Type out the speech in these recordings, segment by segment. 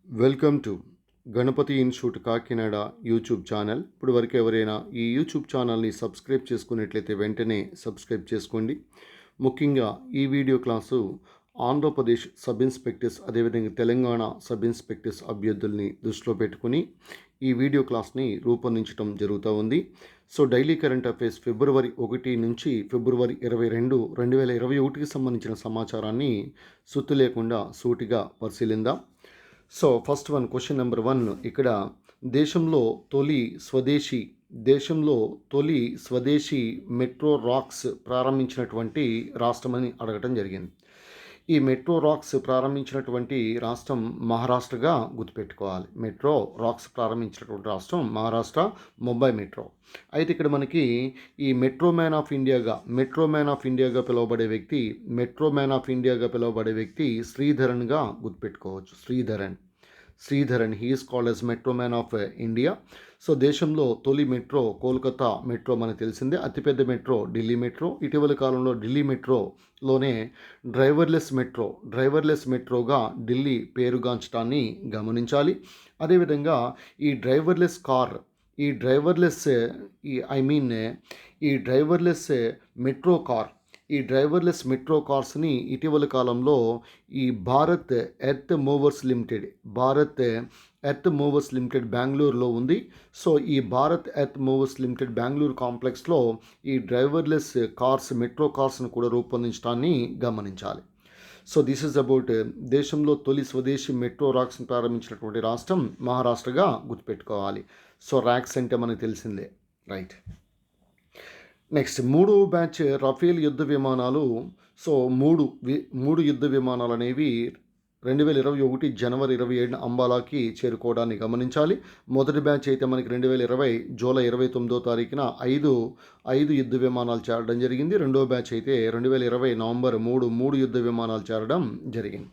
Welcome to Ganapathi institute Kakinada YouTube channel. ఇప్పుడు వరకు ఎవరైనా ఈ యూట్యూబ్ ఛానల్ని సబ్స్క్రైబ్ చేసుకున్నట్లయితే వెంటనే సబ్స్క్రైబ్ చేసుకోండి. ముఖ్యంగా ఈ video class Andhra Pradesh sub inspectors అదేవిధంగా తెలంగాణ సబ్ ఇన్స్పెక్టర్స్ అభ్యర్థుల్ని దృష్టిలో పెట్టుకుని ఈ వీడియో క్లాస్ని రూపొందించడం జరుగుతూ ఉంది. సో డైలీ కరెంట్ అఫైర్స్ ఫిబ్రవరి 1 నుంచి ఫిబ్రవరి 22, 2021కి సంబంధించిన సమాచారాన్ని సుత్తు లేకుండా సూటిగా పరిశీలిద్దాం. So first one, question number 1 ఇక్కడ దేశంలో తొలి స్వదేశీ మెట్రో రాక్స్ ప్రారంభించినటువంటి రాష్ట్రమని అడగటం జరిగింది. ఈ మెట్రో రాక్స్ ప్రారంభించినటువంటి రాష్ట్రం మహారాష్ట్రగా గుర్తుపెట్టుకోవాలి. మెట్రో రాక్స్ ప్రారంభించినటువంటి రాష్ట్రం మహారాష్ట్ర, ముంబై మెట్రో. అయితే ఇక్కడ మనకి ఈ మెట్రో మ్యాన్ ఆఫ్ ఇండియాగా పిలువబడే వ్యక్తి శ్రీధరన్గా గుర్తుపెట్టుకోవచ్చు. Sreedharan he is called as metro man of India. So దేశంలో తొలి మెట్రో కోల్కతా మెట్రో మనకు తెలిసిందే. అతిపెద్ద మెట్రో ఢిల్లీ మెట్రో. ఇటీవల కాలంలో ఢిల్లీ మెట్రోలోనే డ్రైవర్లెస్ మెట్రోగా ఢిల్లీ పేరుగాంచడాన్ని గమనించాలి. అదేవిధంగా ఈ డ్రైవర్లెస్ మెట్రో కార్స్ని ఇటీవల కాలంలో ఈ భారత్ ఎర్త్ మూవర్స్ లిమిటెడ్ బెంగళూరులో ఉంది. సో ఈ Bharat earth movers limited Bengaluru కాంప్లెక్స్లో ఈ డ్రైవర్లెస్ మెట్రో కార్స్ను కూడా రూపొందించడాన్ని గమనించాలి. సో దిస్ ఇస్ అబౌట్ దేశంలో తొలి స్వదేశీ మెట్రో రాక్స్ని ప్రారంభించినటువంటి రాష్ట్రం మహారాష్ట్రగా గుర్తుపెట్టుకోవాలి. సో ర్యాక్స్ అంటే మనకు తెలిసిందే, రైట్. నెక్స్ట్, 3వ బ్యాచ్ రఫేల్ యుద్ధ విమానాలు. సో మూడు యుద్ధ విమానాలు అనేవి 2021 జనవరి 27న అంబాలాకి చేరుకోవడాన్ని గమనించాలి. మొదటి బ్యాచ్ అయితే మనకి 2020 జూలై 29వ తారీఖున ఐదు యుద్ధ విమానాలు చేరడం జరిగింది. రెండవ బ్యాచ్ అయితే 2020 నవంబర్ 3 యుద్ధ విమానాలు చేరడం జరిగింది.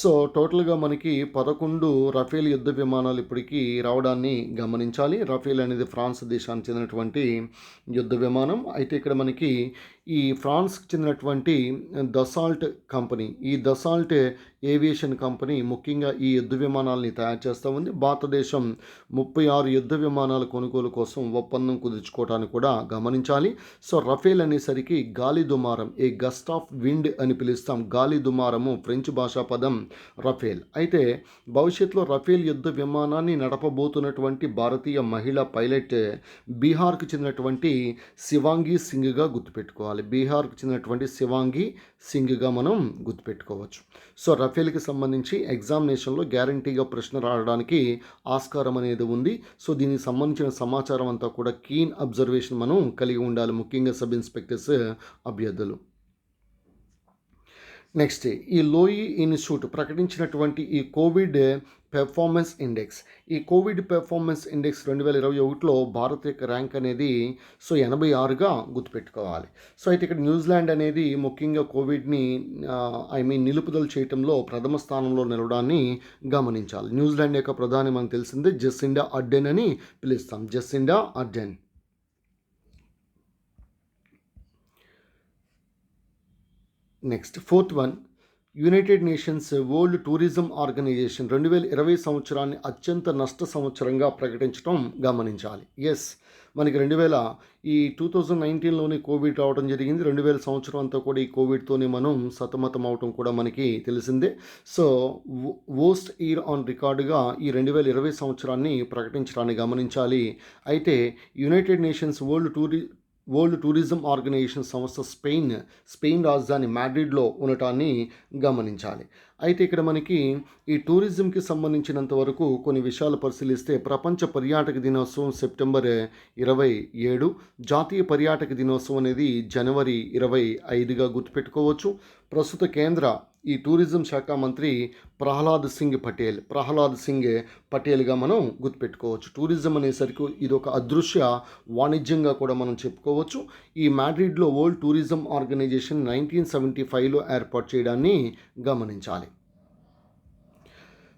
సో టోటల్గా మనకి 11 రఫేల్ యుద్ధ విమానాలు ఇప్పటికీ రావడాన్ని గమనించాలి. రఫేల్ అనేది ఫ్రాన్స్ దేశానికి చెందినటువంటి యుద్ధ విమానం. అయితే ఇక్కడ మనకి ఈ ఫ్రాన్స్కి చెందినటువంటి దసాల్ట్ ఏవియేషన్ కంపెనీ ముఖ్యంగా ఈ యుద్ధ విమానాలని తయారు చేస్తూ ఉంది. భారతదేశం 36 యుద్ధ విమానాల కొనుగోలు కోసం ఒప్పందం కుదుర్చుకోవడానికి కూడా గమనించాలి. సో రఫేల్ అనేసరికి గాలి దుమారం, ఏ గస్ట్ ఆఫ్ విండ్ అని పిలుస్తాం. గాలి దుమారము ఫ్రెంచ్ భాషా పదం రఫేల్. అయితే భవిష్యత్తులో రఫేల్ యుద్ధ విమానాన్ని నడపబోతున్నటువంటి భారతీయ మహిళా పైలట్ బీహార్కు చెందినటువంటి శివాంగి సింగ్గా గుర్తుపెట్టుకోవాలి. మనం గుర్తుపెట్టుకోవచ్చు. సో రఫేల్కి సంబంధించి ఎగ్జామినేషన్లో గ్యారంటీగా ప్రశ్న రావడానికి ఆస్కారం అనేది ఉంది. సో దీనికి సంబంధించిన సమాచారం అంతా కూడా కీన్ అబ్జర్వేషన్ మనం కలిగి ఉండాలి, ముఖ్యంగా సబ్ ఇన్స్పెక్టర్స్ అభ్యర్థులు. నెక్స్ట్, ఈ లోయి ఇన్స్టిట్యూట్ ప్రకటించినటువంటి ఈ కోవిడ్ పెర్ఫార్మెన్స్ ఇండెక్స్ 2021లో భారత్ యొక్క ర్యాంక్ అనేది 86గా గుర్తుపెట్టుకోవాలి. సో అయితే ఇక్కడ న్యూజిలాండ్ అనేది ముఖ్యంగా కోవిడ్ని నిలుపుదల చేయడంలో ప్రథమ స్థానంలో నిలవడాన్ని గమనించాలి. న్యూజిలాండ్ యొక్క ప్రధాని మనకు తెలిసిందే జెసిండా అర్డెన్ అని పిలుస్తాం. Next, 4th one, United Nations World Tourism Organization 2020 సంవత్సరాన్ని అత్యంత నష్ట సంవత్సరంగా ప్రకటించడం గమనించాలి. ఎస్, మనకి 2019లోనే కోవిడ్ రావడం జరిగింది. 2000 సంవత్సరం అంతా కూడా ఈ కోవిడ్తోనే మనం సతమతం అవటం కూడా మనకి తెలిసిందే. సో వర్స్ట్ ఇయర్ ఆన్ రికార్డుగా ఈ 2020 సంవత్సరాన్ని ప్రకటించడాన్ని గమనించాలి. అయితే United Nations World Tourism Organization సంస్థ స్పెయిన్ రాజధాని మాడ్రిడ్లో ఉండటాన్ని గమనించాలి. అయితే ఇక్కడ మనకి ఈ టూరిజంకి సంబంధించినంత వరకు కొన్ని విషయాలు పరిశీలిస్తే ప్రపంచ పర్యాటక దినోత్సవం సెప్టెంబర్ 27, జాతీయ పర్యాటక దినోత్సవం అనేది జనవరి 25గా గుర్తుపెట్టుకోవచ్చు. ప్రస్తుత కేంద్ర ఈ టూరిజం శాఖ మంత్రి ప్రహ్లాద్ సింగ్ పటేల్గా మనం గుర్తుపెట్టుకోవచ్చు. టూరిజం అనేసరికి ఇది ఒక అదృశ్య వాణిజ్యంగా కూడా మనం చెప్పుకోవచ్చు. ఈ మాడ్రిడ్లో వరల్డ్ టూరిజం ఆర్గనైజేషన్ 1975లో ఏర్పాటు చేయడాన్ని గమనించాలి.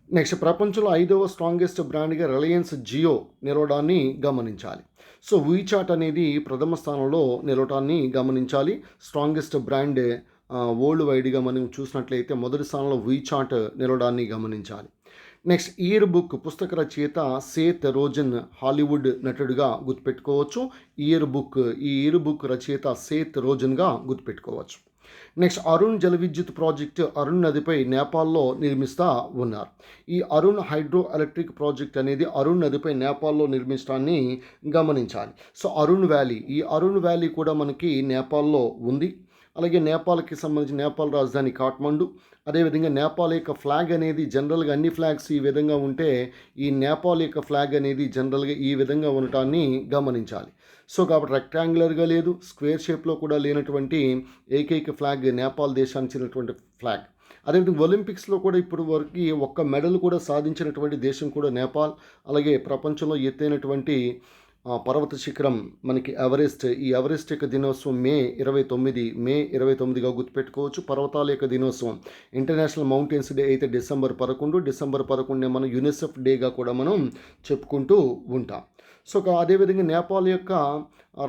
నెక్స్ట్, ప్రపంచంలో 5వ స్ట్రాంగెస్ట్ బ్రాండ్గా రిలయన్స్ జియో నిలవడాన్ని గమనించాలి. సో వీచాట్ అనేది ప్రథమ స్థానంలో నిలవడాన్ని గమనించాలి. స్ట్రాంగెస్ట్ బ్రాండ్ వరల్డ్ వైడ్గా మనం చూసినట్లయితే మొదటి స్థానంలో వీచాట్ నిలవడాన్ని గమనించాలి. నెక్స్ట్ ఇయర్ బుక్ పుస్తక రచయిత సేత్ రోజన్ హాలీవుడ్ నటుడిగా గుర్తుపెట్టుకోవచ్చు. ఈ ఇయర్ బుక్ రచయిత సేత్ రోజన్గా గుర్తుపెట్టుకోవచ్చు. నెక్స్ట్ అరుణ్ జల విద్యుత్ ప్రాజెక్టు అరుణ్ నదిపై నేపాల్లో నిర్మిస్తూ ఉన్నారు. ఈ అరుణ్ హైడ్రో ఎలక్ట్రిక్ ప్రాజెక్ట్ అనేది అరుణ్ నదిపై నేపాల్లో నిర్మించడాన్ని గమనించాలి. సో ఈ అరుణ్ వ్యాలీ కూడా మనకి నేపాల్లో ఉంది. అలాగే నేపాల్కి సంబంధించి నేపాల్ రాజధాని కాఠ్మండు. అదేవిధంగా నేపాల్ యొక్క ఫ్లాగ్ అనేది జనరల్గా అన్ని ఫ్లాగ్స్ ఈ విధంగా ఉంటే ఈ నేపాల్ యొక్క ఫ్లాగ్ అనేది జనరల్గా ఈ విధంగా ఉండటాన్ని గమనించాలి. సో కాబట్టి రెక్టాంగులర్గా లేదు, స్క్వేర్ షేప్లో కూడా లేనటువంటి ఏకైక ఫ్లాగ్ నేపాల్ దేశానికి చెందినటువంటి ఫ్లాగ్. అదేవిధంగా ఒలింపిక్స్లో కూడా ఇప్పుడు వరకు ఒక్క మెడల్ కూడా సాధించినటువంటి దేశం కూడా నేపాల్. అలాగే ప్రపంచంలో ఎత్తైనటువంటి పర్వత శిఖరం మనకి ఎవరెస్ట్. ఈ ఎవరెస్ట్ యొక్క దినోత్సవం మే 29గా గుర్తుపెట్టుకోవచ్చు. పర్వతాల యొక్క దినోత్సవం ఇంటర్నేషనల్ మౌంటైన్స్ డే అయితే డిసెంబర్ 11 మనం యునిసెఫ్ డేగా కూడా మనం చెప్పుకుంటూ ఉంటాం. సో అదేవిధంగా నేపాల్ యొక్క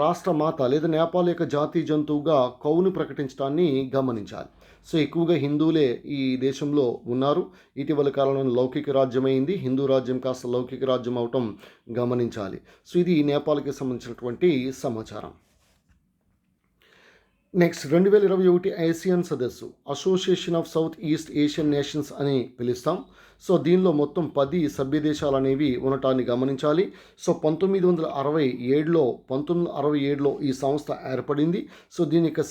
రాష్ట్రమాత లేదా నేపాల్ యొక్క జాతీయ జంతువుగా కౌను ప్రకటించడాన్ని గమనించాలి. సో ఎక్కువగా హిందువులే ఈ దేశంలో ఉన్నారు. ఇటీవల కాలంలో లౌకిక రాజ్యమైంది, హిందూ రాజ్యం కాస్త లౌకిక రాజ్యం అవటం గమనించాలి. సో ఇది నేపాల్కి సంబంధించినటువంటి సమాచారం. నెక్స్ట్ 2021 ఆసియాన్ సదస్సు association of south east Asian nations అని పిలుస్తాం. సో దీనిలో మొత్తం 10 సభ్య దేశాలు అనేవి ఉండటాన్ని గమనించాలి. సో 1967లో ఈ సంస్థ ఏర్పడింది. సో దీని యొక్క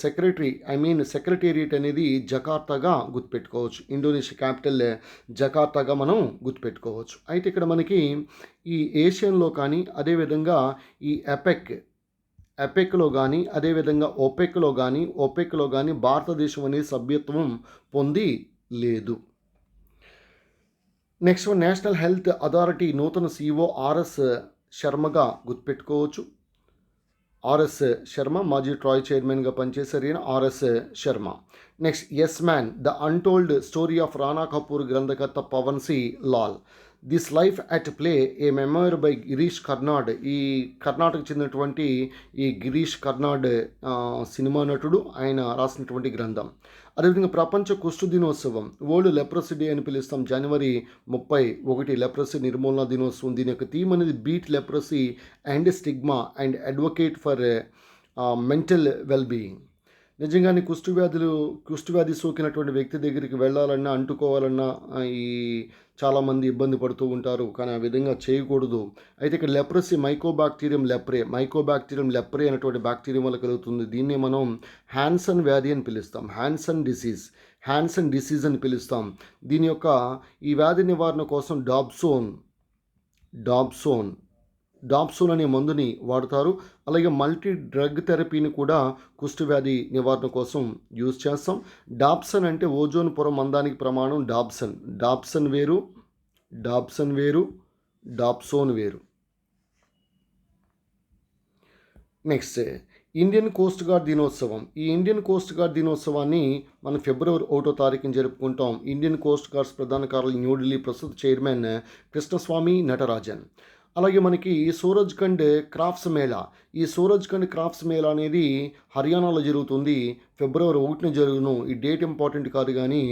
సెక్రటేరియట్ అనేది జకార్తాగా గుర్తుపెట్టుకోవచ్చు. ఇండోనేషియా క్యాపిటల్ జకార్తాగా మనం గుర్తుపెట్టుకోవచ్చు. అయితే ఇక్కడ మనకి ఈ ఏషియన్లో కానీ అదేవిధంగా ఈ ఎపెక్లో కానీ అదేవిధంగా ఓపెక్లో కానీ భారతదేశం అనేది సభ్యత్వం పొంది లేదు. నెక్స్ట్ నేషనల్ హెల్త్ అథారిటీ నూతన CEO ఆర్ఎస్ శర్మగా గుర్తుపెట్టుకోవచ్చు. ఆర్ఎస్ శర్మ మాజీ ట్రాయ్ చైర్మన్గా పనిచేశారు ఈయన RS Sharma. Next yes man the untold story of Rana Kapoor గ్రంథకర్త Pavan C Lall. This life at play a memoir by Girish Karnad. ఈ కర్ణాటక చెందినటువంటి ఈ గిరీష్ కర్నాడ్ సినిమా నటుడు, ఆయన రాసినటువంటి గ్రంథం. అదేవిధంగా ప్రపంచ కుష్టు దినోత్సవం వరల్డ్ లెప్రసీ డే అని పిలుస్తాం. జనవరి 31 లెప్రసీ నిర్మూలన దినోత్సవం. దీని యొక్క థీమ్ అనేది beat leprosy and stigma and advocate for mental wellbeing. నిజంగానే కుష్ఠవ్యాధి సోకినటువంటి వ్యక్తి దగ్గరికి వెళ్ళాలన్నా అంటుకోవాలన్నా ఈ చాలామంది ఇబ్బంది పడుతూ ఉంటారు, కానీ ఆ విధంగా చేయకూడదు. అయితే ఇక్కడ లెప్రసీ మైకోబాక్టీరియం లెప్రే అనేటువంటి బ్యాక్టీరియం వల్ల కలుగుతుంది. దీన్ని మనం హ్యాన్సన్ వ్యాధి అని పిలుస్తాం. హ్యాన్సన్ డిసీజ్ అని పిలుస్తాం. దీని యొక్క ఈ వ్యాధి నివారణ కోసం డాప్సోన్ అనే మందుని వాడతారు. అలాగే మల్టీ డ్రగ్ థెరపీని కూడా కుష్ఠవ్యాధి నివారణ కోసం యూజ్ చేస్తాం. డాప్సన్ అంటే ఓజోన్ పొర మందానికి ప్రమాణం డాప్సన్ వేరు, డాప్సోన్ వేరు. నెక్స్ట్ ఇండియన్ కోస్ట్ గార్డ్ దినోత్సవం. ఈ ఇండియన్ కోస్ట్ గార్డ్ దినోత్సవాన్ని మనం ఫిబ్రవరి 1 జరుపుకుంటాం. ఇండియన్ కోస్ట్ గార్డ్స్ ప్రధాన కార్యాలయం న్యూఢిల్లీ, ప్రస్తుత చైర్మన్ కృష్ణస్వామి నటరాజన్. అలాగే మనకి సూరజ్ఖండ్ క్రాఫ్ట్స్ మేళా. ఈ సూరజ్ఖండ్ క్రాఫ్ట్స్ మేళా అనేది హర్యానాలో జరుగుతుంది. ఫిబ్రవరి 1 జరుగును. ఈ డేట్ ఇంపార్టెంట్ కాదు, కానీ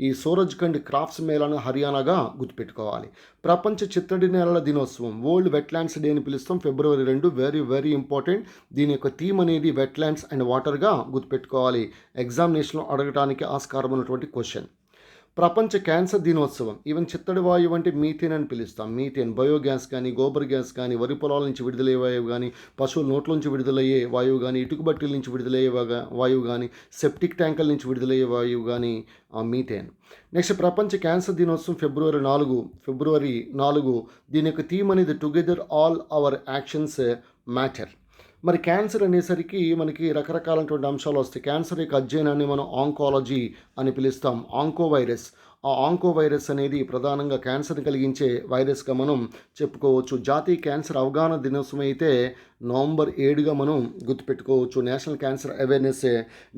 ఈ సూరజ్ఖండ్ క్రాఫ్ట్స్ మేళాను హర్యానాగా గుర్తుపెట్టుకోవాలి. ప్రపంచ చిత్తడి నేలల దినోత్సవం వరల్డ్ వెట్లాండ్స్ డే అని పిలుస్తాం. ఫిబ్రవరి 2 వెరీ ఇంపార్టెంట్. దీని యొక్క థీమ్ అనేది వెట్లాండ్స్ అండ్ వాటర్గా గుర్తుపెట్టుకోవాలి. ఎగ్జామినేషన్లో అడగడానికి ఆస్కారం ఉన్నటువంటి క్వశ్చన్. ప్రపంచ క్యాన్సర్ దినోత్సవం. ఈవెన్ చిత్తడి వాయువు అంటే మీథేన్ అని పిలుస్తాం. మీథేన్ బయోగ్యాస్ కానీ, గోబర్ గ్యాస్ కానీ, వరి పొలాల నుంచి విడుదలయ్యే వాయువు కానీ, పశువుల నోట్ల నుంచి విడుదలయ్యే వాయువు కానీ, ఇటుక బట్టీల నుంచి విడుదలయ్యే వాయువు కానీ, సెప్టిక్ ట్యాంకుల నుంచి విడుదలయ్యే వాయువు కానీ మీథేన్. నెక్స్ట్ ప్రపంచ క్యాన్సర్ దినోత్సవం ఫిబ్రవరి 4. దీని యొక్క థీమ్ అనేది together all our actions matter. మరి క్యాన్సర్ అనేసరికి మనకి రకరకాలైనటువంటి అంశాలు వస్తాయి. క్యాన్సర్ యొక్క అధ్యయనాన్ని మనం ఆంకాలజీ అని పిలుస్తాం. ఆంకోవైరస్ అనేది ప్రధానంగా క్యాన్సర్ని కలిగించే వైరస్గా మనం చెప్పుకోవచ్చు. జాతీయ క్యాన్సర్ అవగాహన దినోత్సవం అయితే నవంబర్ 7గా మనం గుర్తుపెట్టుకోవచ్చు. నేషనల్ క్యాన్సర్ అవేర్నెస్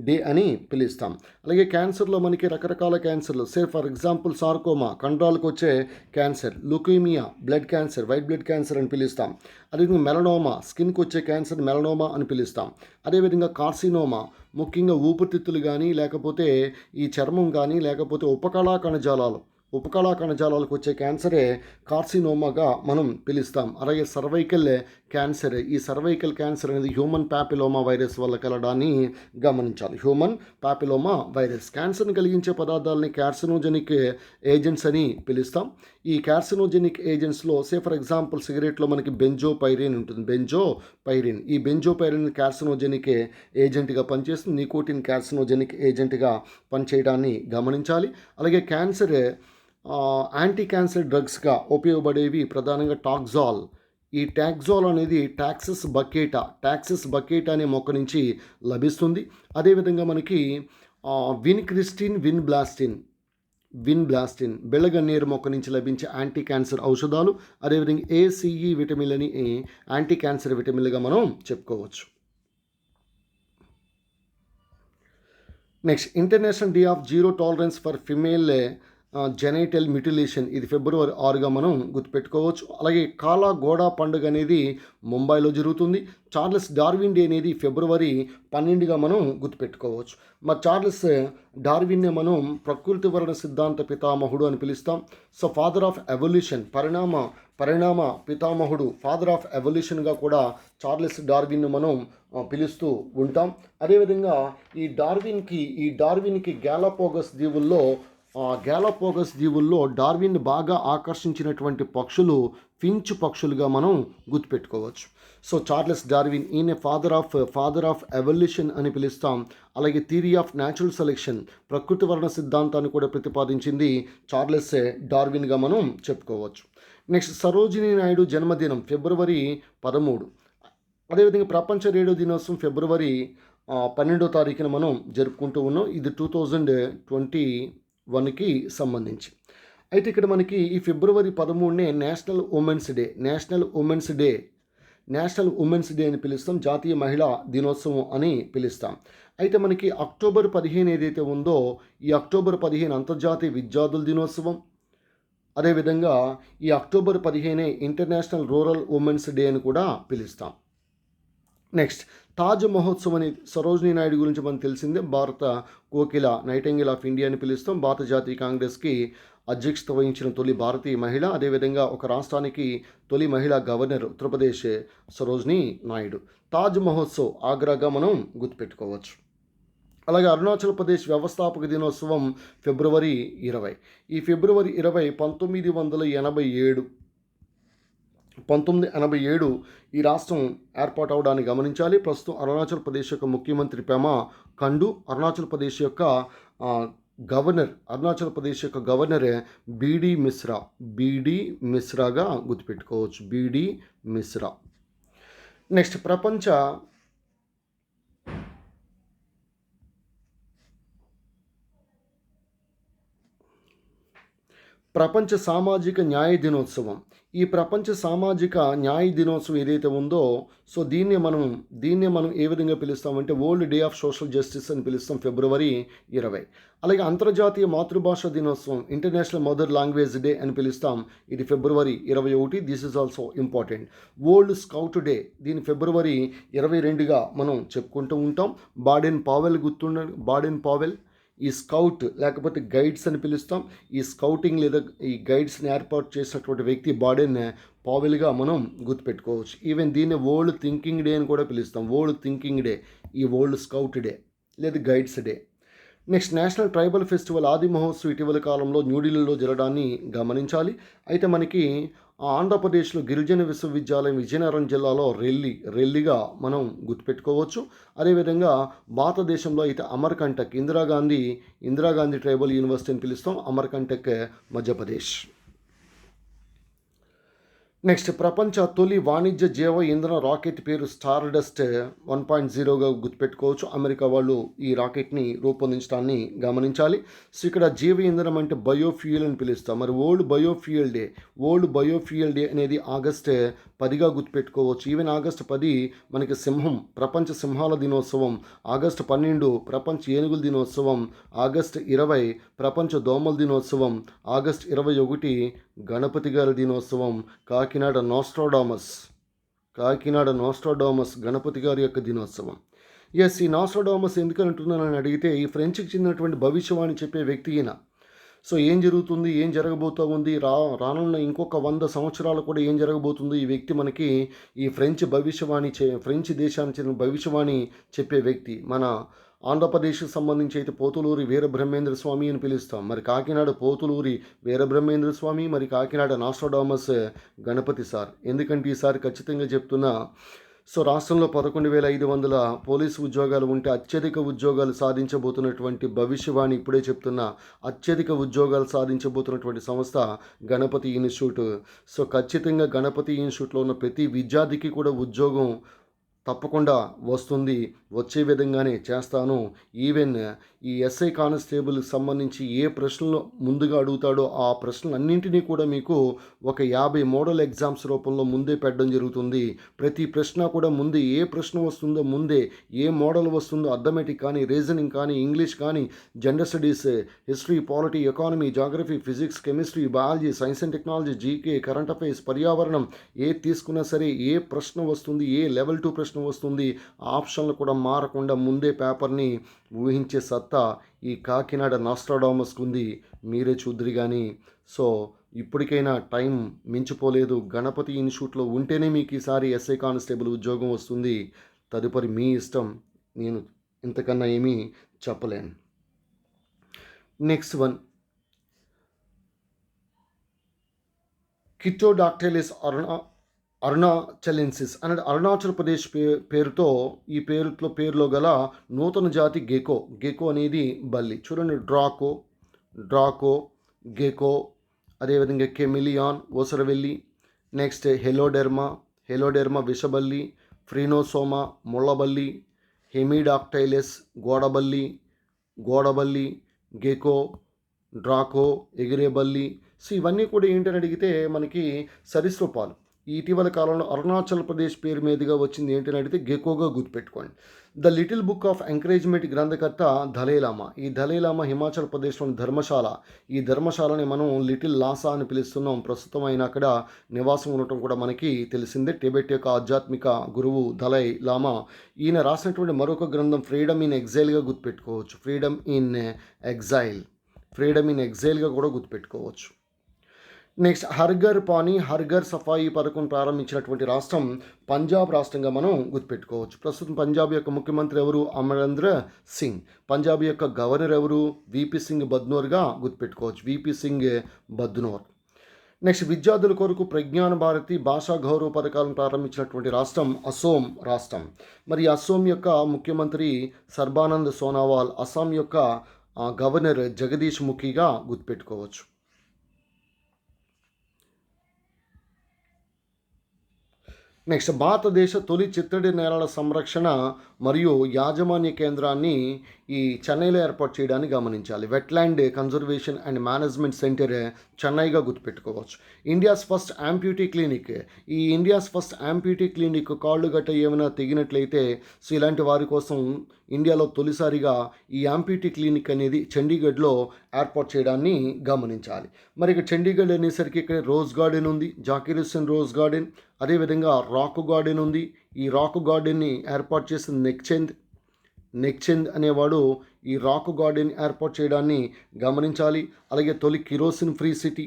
డే అని పిలుస్తాం. అలాగే క్యాన్సర్లో మనకి రకరకాల క్యాన్సర్లు, ఫర్ ఎగ్జాంపుల్ సార్కోమా కండరాలకు వచ్చే cancer, leukaemia blood cancer, white blood cancer అని పిలుస్తాం. అదేవిధంగా మెలనోమా స్కిన్కి వచ్చే క్యాన్సర్ మెలనోమా అని పిలుస్తాం. అదేవిధంగా కార్సినోమా ముఖ్యంగా ఊపిరితిత్తులు కానీ లేకపోతే ఈ చర్మం కానీ లేకపోతే ఉపకళా కణజాలాలు ఉపకళా కణజాలాలకు వచ్చే క్యాన్సరే కార్సినోమాగా మనం పిలుస్తాం. అలాగే సర్వైకల్ క్యాన్సర్, ఈ సర్వైకల్ క్యాన్సర్ అనేది హ్యూమన్ ప్యాపిలోమా వైరస్ వల్ల కలడాన్ని గమనించాలి. హ్యూమన్ ప్యాపిలోమా వైరస్ క్యాన్సర్ని కలిగించే పదార్థాలని కార్సినోజెనిక్ ఏజెంట్స్ అని పిలుస్తాం. ఈ కార్సినోజెనిక్ ఏజెంట్స్లో ఫర్ ఎగ్జాంపుల్ సిగరెట్లో మనకి బెంజోపైరిన్ ఉంటుంది. బెంజోపైరిన్, ఈ బెంజోపైరిన్ కార్సినోజెనిక్ ఏజెంట్గా పనిచేస్తుంది. నికోటిన్ కార్సినోజెనిక్ ఏజెంట్గా పనిచేయడాన్ని గమనించాలి. అలాగే క్యాన్సర్ యాంటీ క్యాన్సర్ డ్రగ్స్గా ఉపయోగపడేవి ప్రధానంగా టాక్సాల్. ఈ టాక్సాల్ అనేది టాక్సిస్ బకేటా అనే మొక్క నుంచి లభిస్తుంది. అదేవిధంగా మనకి విన్బ్లాస్టిన్ బెల్లగన్నేరు మొక్క నుంచి లభించే యాంటీ క్యాన్సర్ ఔషధాలు. అదేవిధంగా ఏసిఈ విటమిన్ అని యాంటీ క్యాన్సర్ విటమిన్లుగా మనం చెప్పుకోవచ్చు. Next, international day of zero tolerance for female genital mutilation, ఇది ఫిబ్రవరి 6గా మనం గుర్తుపెట్టుకోవచ్చు. అలాగే కాలా గోడా పండుగ అనేది ముంబైలో జరుగుతుంది. చార్లెస్ డార్విన్ డే అనేది ఫిబ్రవరి 12గా మనం గుర్తుపెట్టుకోవచ్చు. మరి చార్లెస్ డార్విన్నే మనం ప్రకృతి వర్ణ సిద్ధాంత పితామహుడు అని పిలుస్తాం. సో ఫాదర్ ఆఫ్ ఎవల్యూషన్, పరిణామ పితామహుడు, ఫాదర్ ఆఫ్ ఎవల్యూషన్గా కూడా చార్లెస్ డార్విన్ను మనం పిలుస్తూ ఉంటాం. అదేవిధంగా ఈ డార్విన్కి గ్యాలపోగస్ దీవుల్లో డార్విన్ బాగా ఆకర్షించినటువంటి పక్షులు ఫించ్ పక్షులుగా మనం గుర్తుపెట్టుకోవచ్చు. సో చార్లెస్ డార్విన్, ఈయన ఫాదర్ ఆఫ్ ఎవల్యూషన్ అని పిలుస్తాం. అలాగే థియరీ ఆఫ్ న్యాచురల్ సెలెక్షన్, ప్రకృతి వర్ణ సిద్ధాంతాన్ని కూడా ప్రతిపాదించింది చార్లెస్ డార్విన్గా మనం చెప్పుకోవచ్చు. నెక్స్ట్, సరోజినీ నాయుడు జన్మదినం ఫిబ్రవరి 13. అదేవిధంగా ప్రపంచ రేడియో దినోత్సవం ఫిబ్రవరి 12వ తారీఖున మనం జరుపుకుంటూ ఉన్నాం. ఇది 2021కి సంబంధించి. అయితే ఇక్కడ మనకి ఈ ఫిబ్రవరి 13నే నేషనల్ ఉమెన్స్ డే అని పిలుస్తాం. జాతీయ మహిళా దినోత్సవం అని పిలుస్తాం. అయితే మనకి అక్టోబర్ 15 ఏదైతే ఉందో, ఈ అక్టోబర్ 15 అంతర్జాతీయ విద్యార్థుల దినోత్సవం. అదేవిధంగా ఈ October 15 international rural women's day అని కూడా పిలుస్తాం. నెక్స్ట్, తాజ్ మహోత్సవ్ అని సరోజినీ నాయుడు గురించి మనకు తెలిసిందే. భారత కోకిల, నైటింగేల్ ఆఫ్ ఇండియా అని పిలుస్తాం. భారత జాతీయ కాంగ్రెస్కి అధ్యక్షత వహించిన తొలి భారతీయ మహిళ. అదేవిధంగా ఒక రాష్ట్రానికి తొలి మహిళా గవర్నర్ ఉత్తరప్రదేశ్ సరోజినీ నాయుడు. తాజ్ మహోత్సవ్ ఆగ్రాగా మనం గుర్తుపెట్టుకోవచ్చు. అలాగే అరుణాచల్ ప్రదేశ్ వ్యవస్థాపక దినోత్సవం ఫిబ్రవరి 20. ఈ ఫిబ్రవరి 20 1987 ఈ రాష్ట్రం ఏర్పాటు అవడాన్ని గమనించాలి. ప్రస్తుతం అరుణాచల్ ప్రదేశ్ యొక్క ముఖ్యమంత్రి పెమా ఖండు, అరుణాచల్ ప్రదేశ్ యొక్క గవర్నర్ బీడీ మిశ్రాగా గుర్తుపెట్టుకోవచ్చు. బీడీ మిశ్రా. నెక్స్ట్, ప్రపంచ సామాజిక న్యాయ దినోత్సవం. ఈ ప్రపంచ సామాజిక న్యాయ దినోత్సవం ఏదైతే ఉందో, సో దీన్నే మనం ఏ విధంగా పిలుస్తామంటే world day of social justice అని పిలుస్తాం, ఫిబ్రవరి 20. అలాగే అంతర్జాతీయ మాతృభాష దినోత్సవం, ఇంటర్నేషనల్ మదర్ లాంగ్వేజ్ డే అని పిలుస్తాం. ఇది ఫిబ్రవరి 21. This is also important. World scout day, దీని ఫిబ్రవరి 22గా మనం చెప్పుకుంటూ ఉంటాం. బాడెన్ పావెల్ ఈ స్కౌట్ లేకపోతే గైడ్స్ అని పిలుస్తాం. ఈ స్కౌటింగ్ లేదా ఈ గైడ్స్ని ఏర్పాటు చేసినటువంటి వ్యక్తి బాడెన్ పావెల్గా మనం గుర్తుపెట్టుకోవచ్చు. ఈవెన్ దీన్ని వరల్డ్ థింకింగ్ డే అని కూడా పిలుస్తాం. వరల్డ్ థింకింగ్ డే, ఈ వరల్డ్ స్కౌట్ డే లేదా guides day. Next, national tribal festival ఆది మహోత్సవ్ ఇటీవల కాలంలో న్యూఢిల్లీలో జరగడాన్ని గమనించాలి. అయితే మనకి ఆంధ్రప్రదేశ్లో గిరిజన విశ్వవిద్యాలయం విజయనగరం జిల్లాలో రెల్లిగా మనం గుర్తుపెట్టుకోవచ్చు. అదేవిధంగా భారతదేశంలో అయితే అమర్కంటక్, ఇందిరాగాంధీ ట్రైబల్ యూనివర్సిటీ అని పిలుస్తాం. అమర్కంటక్ మధ్యప్రదేశ్. నెక్స్ట్, ప్రపంచ తొలి వాణిజ్య జీవ ఇంధన రాకెట్ పేరు స్టార్డస్ట్ 1.0గా గుర్తుపెట్టుకోవచ్చు. అమెరికా వాళ్ళు ఈ రాకెట్ని రూపొందించడాన్ని గమనించాలి. సో ఇక్కడ జీవ ఇంధనం అంటే బయోఫ్యూయల్ అని పిలుస్తాం. మరి వరల్డ్ బయోఫ్యూయల్ డే అనేది ఆగస్ట్ 10గా గుర్తుపెట్టుకోవచ్చు. ఈవెన్ ఆగస్ట్ 10 మనకి ప్రపంచ సింహాల దినోత్సవం, ఆగస్ట్ 12 ప్రపంచ ఏనుగుల దినోత్సవం, ఆగస్ట్ 20 ప్రపంచ దోమల దినోత్సవం, ఆగస్ట్ 21 గణపతి గారి దినోత్సవం, కాకినాడ నోస్ట్రాడామస్ గణపతి గారి యొక్క దినోత్సవం. ఈ నోస్ట్రాడామస్ ఎందుకు అంటున్నానని అడిగితే, ఈ ఫ్రెంచ్కి చెందినటువంటి భవిష్యవాణి చెప్పే వ్యక్తి ఈయన. సో ఏం జరుగుతుంది, ఏం జరగబోతూ ఉంది, రానున్న ఇంకొక 100 సంవత్సరాలు కూడా ఏం జరగబోతుందో ఈ వ్యక్తి మనకి ఈ ఫ్రెంచ్ దేశానికి చెందిన భవిష్యవాణి చెప్పే వ్యక్తి. మన ఆంధ్రప్రదేశ్కి సంబంధించి అయితే పోతులూరి వీరబ్రహ్మేంద్ర స్వామి అని పిలుస్తాం. మరి కాకినాడ పోతులూరి వీరబ్రహ్మేంద్ర స్వామి, మరి కాకినాడ నాస్ట్రాడామస్ గణపతి సార్. ఎందుకంటే ఈసారి ఖచ్చితంగా చెప్తున్నా, సో రాష్ట్రంలో 11,500 పోలీసు ఉద్యోగాలు ఉంటే అత్యధిక ఉద్యోగాలు సాధించబోతున్నటువంటి భవిష్యవాణి ఇప్పుడే చెప్తున్నా, అత్యధిక ఉద్యోగాలు సాధించబోతున్నటువంటి సంస్థ గణపతి ఇన్స్టిట్యూట్. సో ఖచ్చితంగా గణపతి ఇన్స్టిట్యూట్లో ఉన్న ప్రతి విద్యార్థికి కూడా ఉద్యోగం తప్పకుండా వస్తుంది, వచ్చే విధంగానే చేస్తాను. ఈవెన్ ఈ ఎస్ఐ కానిస్టేబుల్కి సంబంధించి ఏ ప్రశ్నలు ముందుగా అడుగుతాడో ఆ ప్రశ్నలన్నింటినీ కూడా మీకు ఒక 50 మోడల్ ఎగ్జామ్స్ రూపంలో ముందే పెట్టడం జరుగుతుంది. ప్రతి ప్రశ్న కూడా ముందే ఏ ప్రశ్న వస్తుందో ముందే, ఏ మోడల్ వస్తుందో అర్థమెటిక్ కానీ, రీజనింగ్ కానీ, ఇంగ్లీష్ కానీ, general studies, history, polity, economy, geography, physics, chemistry, biology, science and technology, GK, current affairs, పర్యావరణం, ఏ తీసుకున్నా సరే ఏ ప్రశ్న వస్తుంది, ఏ లెవెల్ 2 ప్రశ్న వస్తుంది, ఆప్షన్లు కూడా మారకుండా ముందే పేపర్ని ఊహించే సత్తా ఈ కాకినాడ నాస్ట్రాడామస్కు ఉంది. మీరే చూద్దరు కానీ. సో ఇప్పటికైనా టైం మించిపోలేదు. గణపతి ఇన్స్టిట్యూట్లో ఉంటేనే మీకు ఈసారి ఎస్ఐ కానిస్టేబుల్ ఉద్యోగం వస్తుంది. తదుపరి మీ ఇష్టం, నేను ఇంతకన్నా ఏమీ చెప్పలేను. నెక్స్ట్ వన్, కిటోడాక్టైలిస్ అరుణాచలెన్సిస్ అనేది అరుణాచల్ ప్రదేశ్ పేరుతో ఈ పేరులో గల నూతన జాతి గెకో అనేది బల్లి. చూడండి, డ్రాకో, గెకో, అదేవిధంగా కెమిలియాన్, ఓసరవెల్లి, నెక్స్ట్ హెలోడెర్మా విషబల్లి, ఫ్రీనోసోమా ముళ్ళబల్లి, హెమిడాక్టైలిస్ గోడబల్లి, గెకో, డ్రాకో, ఎగిరేబల్లి. సో ఇవన్నీ కూడా ఏంటని అడిగితే మనకి సరీసృపాలు. ఇటీవల కాలంలో అరుణాచల్ ప్రదేశ్ పేరు మీదుగా వచ్చింది ఏంటని అడిగితే గెకోగా గుర్తుపెట్టుకోండి. The little book of encouragement గ్రంథకర్త దలైలామా. ఈ దలైలామా హిమాచల్ ప్రదేశ్లోని ధర్మశాల, ఈ ధర్మశాలని మనం లిటిల్ లాసా అని పిలుస్తున్నాం. ప్రస్తుతం ఆయన అక్కడ నివాసం ఉండటం కూడా మనకి తెలిసిందే. టిబెట్ యొక్క ఆధ్యాత్మిక గురువు దలై లామా. ఈయన రాసినటువంటి మరొక గ్రంథం ఫ్రీడమ్ ఇన్ ఎగ్జైల్గా గుర్తుపెట్టుకోవచ్చు. ఫ్రీడమ్ ఇన్ ఎగ్జైల్గా కూడా గుర్తుపెట్టుకోవచ్చు. నెక్స్ట్, హర్ఘర్ సఫాయి పథకం ప్రారంభించినటువంటి రాష్ట్రం పంజాబ్ రాష్ట్రంగా మనం గుర్తుపెట్టుకోవచ్చు. ప్రస్తుతం పంజాబ్ యొక్క ముఖ్యమంత్రి ఎవరు? అమరేంద్ర సింగ్. పంజాబ్ యొక్క గవర్నర్ ఎవరు? విపి సింగ్ బద్నోర్గా గుర్తుపెట్టుకోవచ్చు. విపి సింగ్ బద్నోర్. నెక్స్ట్, విద్యార్థుల కొరకు ప్రజ్ఞాన భారతి భాషా గౌరవ పథకాలను ప్రారంభించినటువంటి రాష్ట్రం అసోం రాష్ట్రం. మరి అసోం యొక్క ముఖ్యమంత్రి సర్బానంద్ సోనోవాల్, అస్సాం యొక్క గవర్నర్ జగదీష్ ముఖిగా గుర్తుపెట్టుకోవచ్చు. నెక్స్ట్, భారతదేశ తొలి చిత్తడి నేలల సంరక్షణ మరియు యాజమాన్య కేంద్రాన్ని ఈ చెన్నైలో ఏర్పాటు చేయడానికి గమనించాలి. Wetland conservation and management centre చెన్నైగా గుర్తుపెట్టుకోవచ్చు. ఇండియాస్ ఫస్ట్ యాంప్యూటీ క్లినిక్ కాళ్ళు గట్ట ఏమైనా తెగినట్లయితే సో ఇలాంటి వారి కోసం ఇండియాలో తొలిసారిగా ఈ యాంప్యూటీ క్లినిక్ అనేది చండీగఢ్లో ఏర్పాటు చేయడాన్ని గమనించాలి. మరి ఇక చండీగఢ్ అనేసరికి ఇక్కడ రోజ్ గార్డెన్ ఉంది, జాకీర్ హుస్సేన్ రోజ్ గార్డెన్, అదేవిధంగా రాక్ గార్డెన్ ఉంది. ఈ రాక్ గార్డెన్ని ఏర్పాటు చేసిన నెక్చంద్ అనేవాడు ఈ రాక్ గార్డెన్ ఏర్పాటు చేయడాన్ని గమనించాలి. అలాగే తొలి కిరోసిన్ ఫ్రీ సిటీ,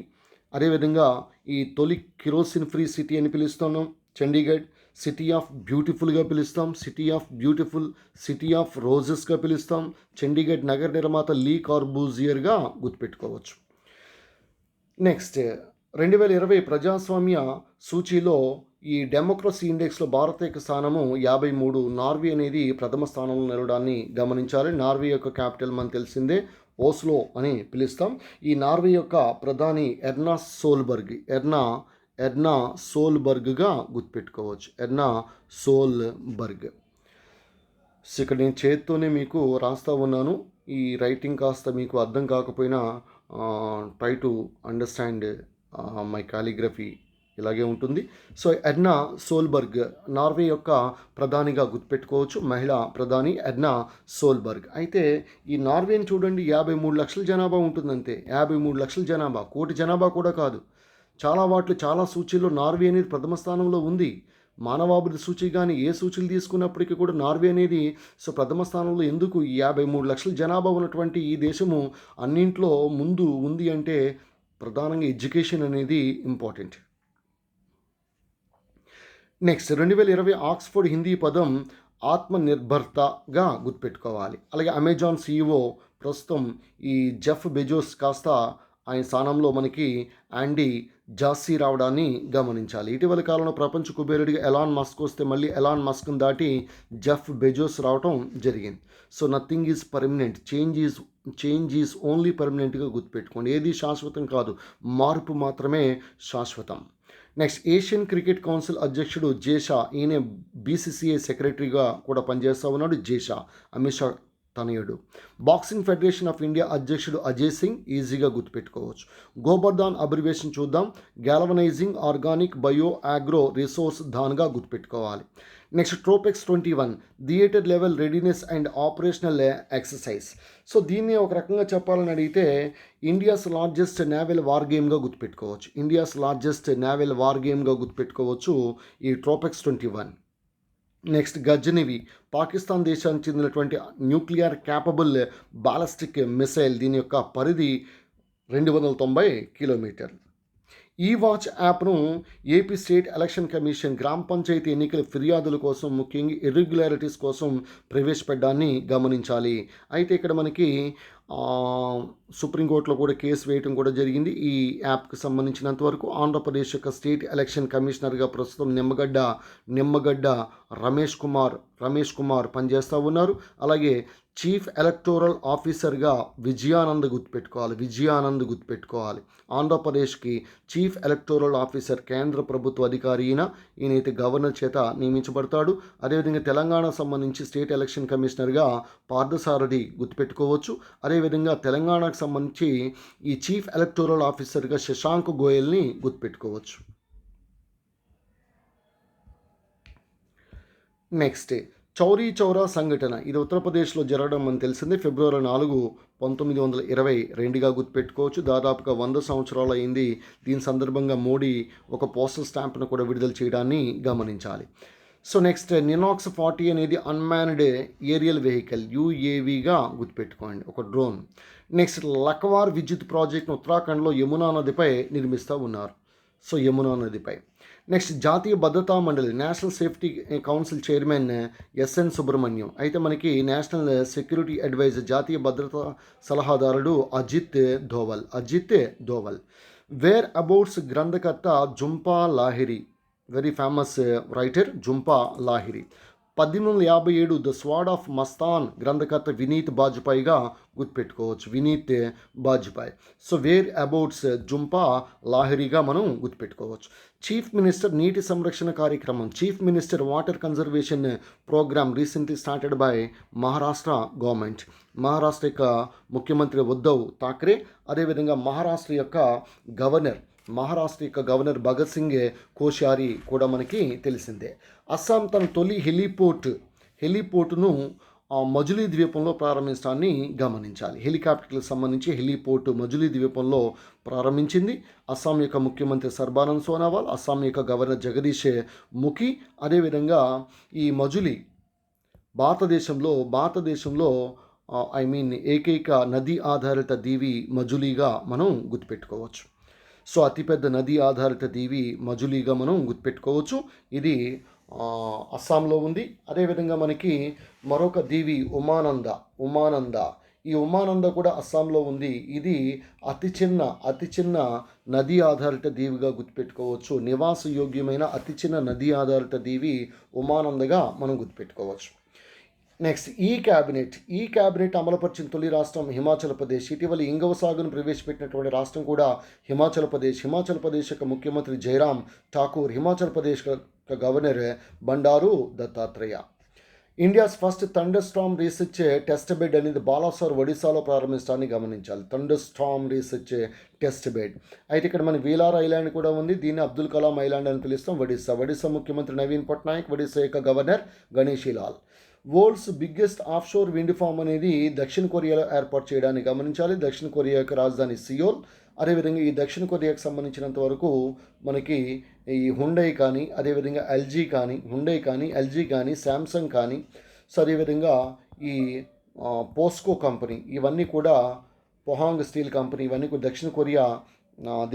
అదేవిధంగా ఈ తొలి కిరోసిన్ ఫ్రీ సిటీ అని పిలుస్తున్నాం చండీగఢ్. సిటీ ఆఫ్ బ్యూటిఫుల్గా పిలుస్తాం, సిటీ ఆఫ్ రోజెస్గా పిలుస్తాం. చండీగఢ్ నగర నిర్మాత లీ కార్బూజియర్గా గుర్తుపెట్టుకోవచ్చు. నెక్స్ట్, 2020 ప్రజాస్వామ్య సూచీలో ఈ డెమోక్రసీ ఇండెక్స్లో భారత యొక్క స్థానము 53. నార్వే అనేది ప్రథమ స్థానంలో నిలవడాన్ని గమనించాలి. నార్వే యొక్క క్యాపిటల్ మనకు తెలిసిందే, ఓస్లో అని పిలుస్తాం. ఈ నార్వే యొక్క ప్రధాని ఎర్నా సోల్బర్గ్గా గుర్తుపెట్టుకోవచ్చు. సో ఇక్కడ నేను చేత్తోనే మీకు రాస్తా ఉన్నాను. ఈ రైటింగ్ కాస్త మీకు అర్థం కాకపోయినా try to understand my calligraphy ఇలాగే ఉంటుంది. సో ఎర్నా సోల్బర్గ్ నార్వే యొక్క ప్రధానిగా గుర్తుపెట్టుకోవచ్చు. మహిళా ప్రధాని ఎర్నా సోల్బర్గ్. అయితే ఈ నార్వేని చూడండి, 53 లక్షల జనాభా ఉంటుందంతే. 53 లక్షల జనాభా, కోటి జనాభా కూడా కాదు. చాలా సూచీల్లో నార్వే అనేది ప్రథమ స్థానంలో ఉంది. మానవాభివృద్ధి సూచి కానీ ఏ సూచీలు తీసుకున్నప్పటికీ కూడా నార్వే అనేది సో ప్రథమ స్థానంలో ఎందుకు 53 లక్షల జనాభా ఉన్నటువంటి ఈ దేశము అన్నింట్లో ముందు ఉంది అంటే ప్రధానంగా ఎడ్యుకేషన్ అనేది ఇంపార్టెంట్. నెక్స్ట్ 2020 ఆక్స్ఫర్డ్ హిందీ పదం ఆత్మనిర్భర్తగా గుర్తుపెట్టుకోవాలి. అలాగే అమెజాన్ సీఈఓ ప్రస్తుతం ఈ జెఫ్ బెజోస్ కాస్త ఆయన స్థానంలో మనకి యాండీ జాస్సీ రావడాన్ని గమనించాలి. ఇటీవల కాలంలో ప్రపంచ కుబేరుడిగా ఎలాన్ మస్క్ వస్తే మళ్ళీ ఎలాన్ మస్క్ని దాటి జెఫ్ బెజోస్ రావడం జరిగింది. So nothing is permanent, change is only పర్మనెంట్గా గుర్తుపెట్టుకోండి. ఏది శాశ్వతం కాదు, మార్పు మాత్రమే శాశ్వతం. నెక్స్ట్ ఏషియన్ క్రికెట్ కౌన్సిల్ అధ్యక్షుడు జేషా, ఈయన బీసీసీఐ సెక్రటరీగా కూడా పనిచేస్తూ ఉన్నాడు. జేషా అమిత్ షా తనయుడు. బాక్సింగ్ ఫెడరేషన్ ఆఫ్ ఇండియా అధ్యక్షుడు అజయ్ సింగ్, ఈజీగా గుర్తుపెట్టుకోవచ్చు. గోబర్ధాన్ అబ్రివేషన్ చూద్దాం. Galvanising organic bio agro resource ధాన్గా గుర్తుపెట్టుకోవాలి. Next TROPEX 21 theatre level readiness and operational exercise. So దీన్ని ఒక రకంగా చెప్పాలని అడిగితే ఇండియాస్ లార్జెస్ట్ నేవల్ వార్ గేమ్గా గుర్తుపెట్టుకోవచ్చు. ఇండియాస్ లార్జెస్ట్ నేవల్ వార్ గేమ్గా గుర్తుపెట్టుకోవచ్చు ఈ ట్రోపెక్స్ 21. నెక్స్ట్ గజనివి, పాకిస్తాన్ దేశానికి చెందినటువంటి న్యూక్లియర్ క్యాపబుల్ బాలిస్టిక్ మిసైల్. దీని యొక్క పరిధి 290 కిలోమీటర్లు. ఈ వాచ్ యాప్ను ఏపీ స్టేట్ ఎలక్షన్ కమిషన్ గ్రామ పంచాయతీ ఎన్నికల ఫిర్యాదుల కోసం, ముఖ్యంగా ఇర్రెగ్యులారిటీస్ కోసం ప్రవేశపెట్టడాన్ని గమనించాలి. అయితే ఇక్కడ మనకి సుప్రీంకోర్టులో కూడా కేసు వేయటం కూడా జరిగింది ఈ యాప్కి సంబంధించినంత వరకు. ఆంధ్రప్రదేశ్ యొక్క స్టేట్ ఎలక్షన్ కమిషనర్గా ప్రస్తుతం నిమ్మగడ్డ రమేష్ కుమార్ పనిచేస్తూ ఉన్నారు. అలాగే చీఫ్ ఎలక్టోరల్ ఆఫీసర్గా విజయానంద్ గుర్తుపెట్టుకోవాలి. ఆంధ్రప్రదేశ్కి చీఫ్ ఎలక్టోరల్ ఆఫీసర్ కేంద్ర ప్రభుత్వ అధికారి ఈయనైతే గవర్నర్ చేత నియమించబడతాడు. అదేవిధంగా తెలంగాణకు సంబంధించి స్టేట్ ఎలక్షన్ కమిషనర్గా పార్థసారథి గుర్తుపెట్టుకోవచ్చు. అదేవిధంగా తెలంగాణకు సంబంధించి ఈ చీఫ్ ఎలక్టోరల్ ఆఫీసర్గా శశాంక్ గోయల్ని గుర్తుపెట్టుకోవచ్చు. నెక్స్ట్ చౌరీ చౌరా సంఘటన, ఇది ఉత్తరప్రదేశ్లో జరగడం మనకు తెలిసిందే. ఫిబ్రవరి 4, 1922గా గుర్తుపెట్టుకోవచ్చు. దాదాపుగా 100 సంవత్సరాలు అయింది. దీని సందర్భంగా మోడీ ఒక పోస్టల్ స్టాంప్ను కూడా విడుదల చేయడాన్ని గమనించాలి. సో నెక్స్ట్ నినాక్స్ 40 అనేది అన్మాన్డ్ ఏరియల్ వెహికల్, యూఏవీగా గుర్తుపెట్టుకోండి, ఒక డ్రోన్. నెక్స్ట్ లక్వార్ విద్యుత్ ప్రాజెక్ట్ను ఉత్తరాఖండ్లో యమునా నదిపై నిర్మిస్తూ ఉన్నారు. సో యమునా నదిపై. నెక్స్ట్ జాతీయ భద్రతా మండలి, national safety council chairman SN Subrahmanyam. అయితే మనకి నేషనల్ సెక్యూరిటీ అడ్వైజర్, జాతీయ భద్రతా సలహాదారుడు అజిత్ ధోవల్. వేర్ అబౌట్స్ గ్రంథకర్త Jhumpa Lahiri, very famous writer Jhumpa Lahiri. 1857 the sword of Mastan గ్రంథకర్త వినీత్ బాజ్పాయిగా గుర్తుపెట్టుకోవచ్చు. సో వేర్ అబౌట్స్ జుంపా లాహిరిగా మనం గుర్తుపెట్టుకోవచ్చు. చీఫ్ మినిస్టర్ నీటి సంరక్షణ కార్యక్రమం, chief minister water conservation programme recently started by Maharashtra government. Maharashtra యొక్క ముఖ్యమంత్రి ఉద్ధవ్ ఠాక్రే, అదేవిధంగా మహారాష్ట్ర యొక్క గవర్నర్ భగత్ సింగ్ కోశ్యారి కూడా మనకి తెలిసిందే. అస్సాం తన తొలి హెలీపోర్టును మజులీ ద్వీపంలో ప్రారంభించడాన్ని గమనించాలి. హెలికాప్టర్లకు సంబంధించి హెలీపోర్ట్ మజులీ ద్వీపంలో ప్రారంభించింది అస్సాం యొక్క ముఖ్యమంత్రి సర్బానంద్ సోనోవాల్, అస్సాం యొక్క గవర్నర్ జగదీష్ ముఖి. అదేవిధంగా ఈ మజులీ భారతదేశంలో ఏకైక నదీ ఆధారిత దీవి మజులీగా మనం గుర్తుపెట్టుకోవచ్చు. సో అతిపెద్ద నదీ ఆధారిత దీవి మజులీగా మనం గుర్తుపెట్టుకోవచ్చు. ఇది అస్సాంలో ఉంది. అదేవిధంగా మనకి మరొక దీవి ఉమానంద. ఈ ఉమానంద కూడా అస్సాంలో ఉంది. ఇది అతి చిన్న నదీ ఆధారిత దీవిగా గుర్తుపెట్టుకోవచ్చు. నివాస యోగ్యమైన అతి చిన్న నదీ ఆధారిత దీవి ఉమానందగా మనం గుర్తుపెట్టుకోవచ్చు. నెక్స్ట్ ఈ క్యాబినెట్ అమలుపరిచిన తొలి రాష్ట్రం హిమాచల్ ప్రదేశ్. ఇటీవల ఇంగవ సాగును ప్రవేశపెట్టినటువంటి రాష్ట్రం కూడా హిమాచల్ ప్రదేశ్ యొక్క ముఖ్యమంత్రి జైరామ్ ఠాకూర్, హిమాచల్ ప్రదేశ్ యొక్క governor Bandaru Dattatreya. India's first thunderstorm research test bed అనేది బాలాసోర్ ఒడిశాలో ప్రారంభించడాన్ని గమనించాలి. Thunder Storm research test bed. అయితే ఇక్కడ మన వీలార్ ఐలాండ్ కూడా ఉంది. దీన్ని అబ్దుల్ కలాం ఐలాండ్ అని పిలుస్తాం. ఒడిశా ముఖ్యమంత్రి నవీన్ పట్నాయక్, ఒడిశా యొక్క governor Ganeshi Lal. World's biggest offshore wind farm అనేది దక్షిణ కొరియాలో ఏర్పాటు చేయడాన్ని గమనించాలి. దక్షిణ కొరియా యొక్క రాజధాని సియోల్. అదేవిధంగా ఈ దక్షిణ కొరియాకు సంబంధించినంత వరకు మనకి ఈ హుండై కానీ, అదేవిధంగా హుండై కానీ, ఎల్జీ కానీ, శాంసంగ్ కానీ, సో అదేవిధంగా ఈ పోస్కో కంపెనీ, ఇవన్నీ కూడా పొహాంగ్ స్టీల్ కంపెనీ, ఇవన్నీ కూడా దక్షిణ కొరియా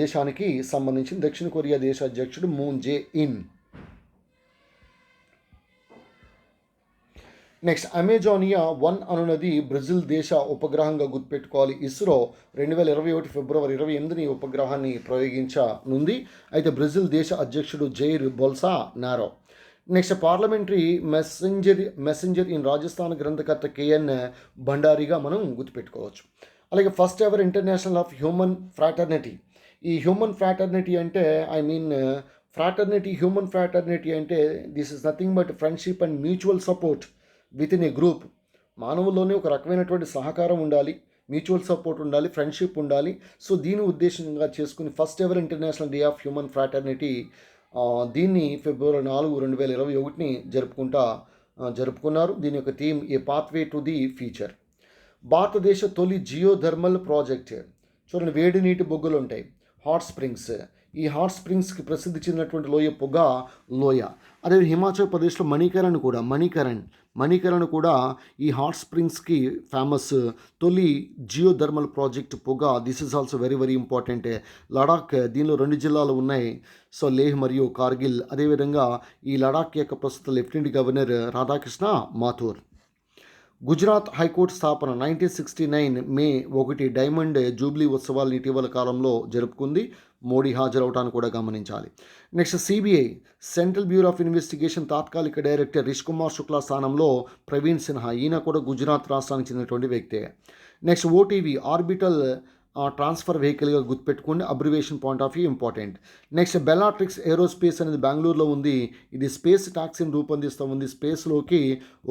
దేశానికి సంబంధించిన దక్షిణ కొరియా దేశ అధ్యక్షుడు Moon Jae In. Next, Amazonia 1 అనున్నది బ్రెజిల్ దేశ ఉపగ్రహంగా గుర్తుపెట్టుకోవాలి. ఇస్రో 2021 ఫిబ్రవరి 28ని ఈ ఉపగ్రహాన్ని ప్రయోగించనుంది. అయితే బ్రెజిల్ దేశ అధ్యక్షుడు Jair Bolsonaro. Next, parliamentary messenger in Rajasthan గ్రంథకర్త కేఎన్ భండారిగా మనం గుర్తుపెట్టుకోవచ్చు. అలాగే first ever international of human fraternity. ఈ హ్యూమన్ ఫ్రాటర్నిటీ అంటే హ్యూమన్ ఫ్రాటర్నిటీ అంటే this is nothing but friendship and mutual support within a group. మానవుల్లోనే ఒక రకమైనటువంటి సహకారం ఉండాలి, మ్యూచువల్ సపోర్ట్ ఉండాలి, ఫ్రెండ్షిప్ ఉండాలి. సో దీని ఉద్దేశంగా చేసుకుని first ever international day of human fraternity దీన్ని ఫిబ్రవరి 4, 2021ని జరుపుకున్నారు. దీని యొక్క theme A pathway to the future. భారతదేశ తొలి జియోథర్మల్ ప్రాజెక్ట్. చూడండి, వేడి నీటి బొగ్గులు ఉంటాయి, హాట్ స్ప్రింగ్స్. ఈ హాట్ స్ప్రింగ్స్కి ప్రసిద్ధి చెందినటువంటి లోయ. అదే హిమాచల్ ప్రదేశ్లో మణికరణ్ కూడా ఈ హాట్ స్ప్రింగ్స్కి ఫేమస్. తొలి జియోథర్మల్ ప్రాజెక్ట్ పొగ. This is also very very important. Ladakh, దీనిలో 2 జిల్లాలు ఉన్నాయి, సో లేహ్ మరియు కార్గిల్. అదేవిధంగా ఈ లడాక్ యొక్క ప్రస్తుత lieutenant governor Radhakrishna Mathur. Gujarat high court స్థాపన 1969 మే 1 డైమండ్ జూబ్లీ ఉత్సవాలను ఇటీవల కాలంలో జరుపుకుంది. మోడీ హాజరవటాన్ని కూడా గమనించాలి. Next, CBI central bureau of investigation తాత్కాలిక డైరెక్టర్ రిష్ కుమార్ శుక్లా స్థానంలో ప్రవీణ్ సిన్హా. ఈయన కూడా గుజరాత్ రాష్ట్రానికి చెందినటువంటి వ్యక్తే. నెక్స్ట్, ఓటీవీ ఆర్బిటల్ ట్రాన్స్ఫర్ వెహికల్గా గుర్తుపెట్టుకోండి. Abbreviation point of view important. Next, Bellatrix aerospace అనేది బెంగళూరులో ఉంది. ఇది స్పేస్ టాక్సీని రూపొందిస్తూ ఉంది. స్పేస్లోకి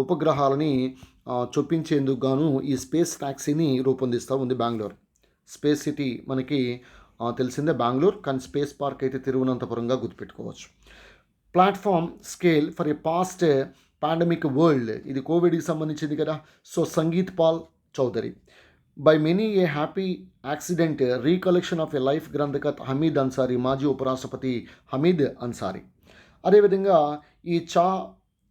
ఉపగ్రహాలని చొప్పించేందుకు గాను ఈ స్పేస్ టాక్సీని రూపొందిస్తూ ఉంది బెంగళూరు. స్పేస్ సిటీ మనకి తెలిసిందే బెంగళూరు, కానీ స్పేస్ పార్క్ అయితే తిరువనంతపురంగా గుర్తుపెట్టుకోవచ్చు. Platform scale for a post pandemic world. ఇది కోవిడ్కి సంబంధించింది కదా. So Sangeet Paul Choudary. By many a happy accident recollection of a life గ్రంథకర్త హమీద్ అన్సారీ. మాజీ ఉపరాష్ట్రపతి హమీద్ అన్సారీ. అదేవిధంగా ఈ చా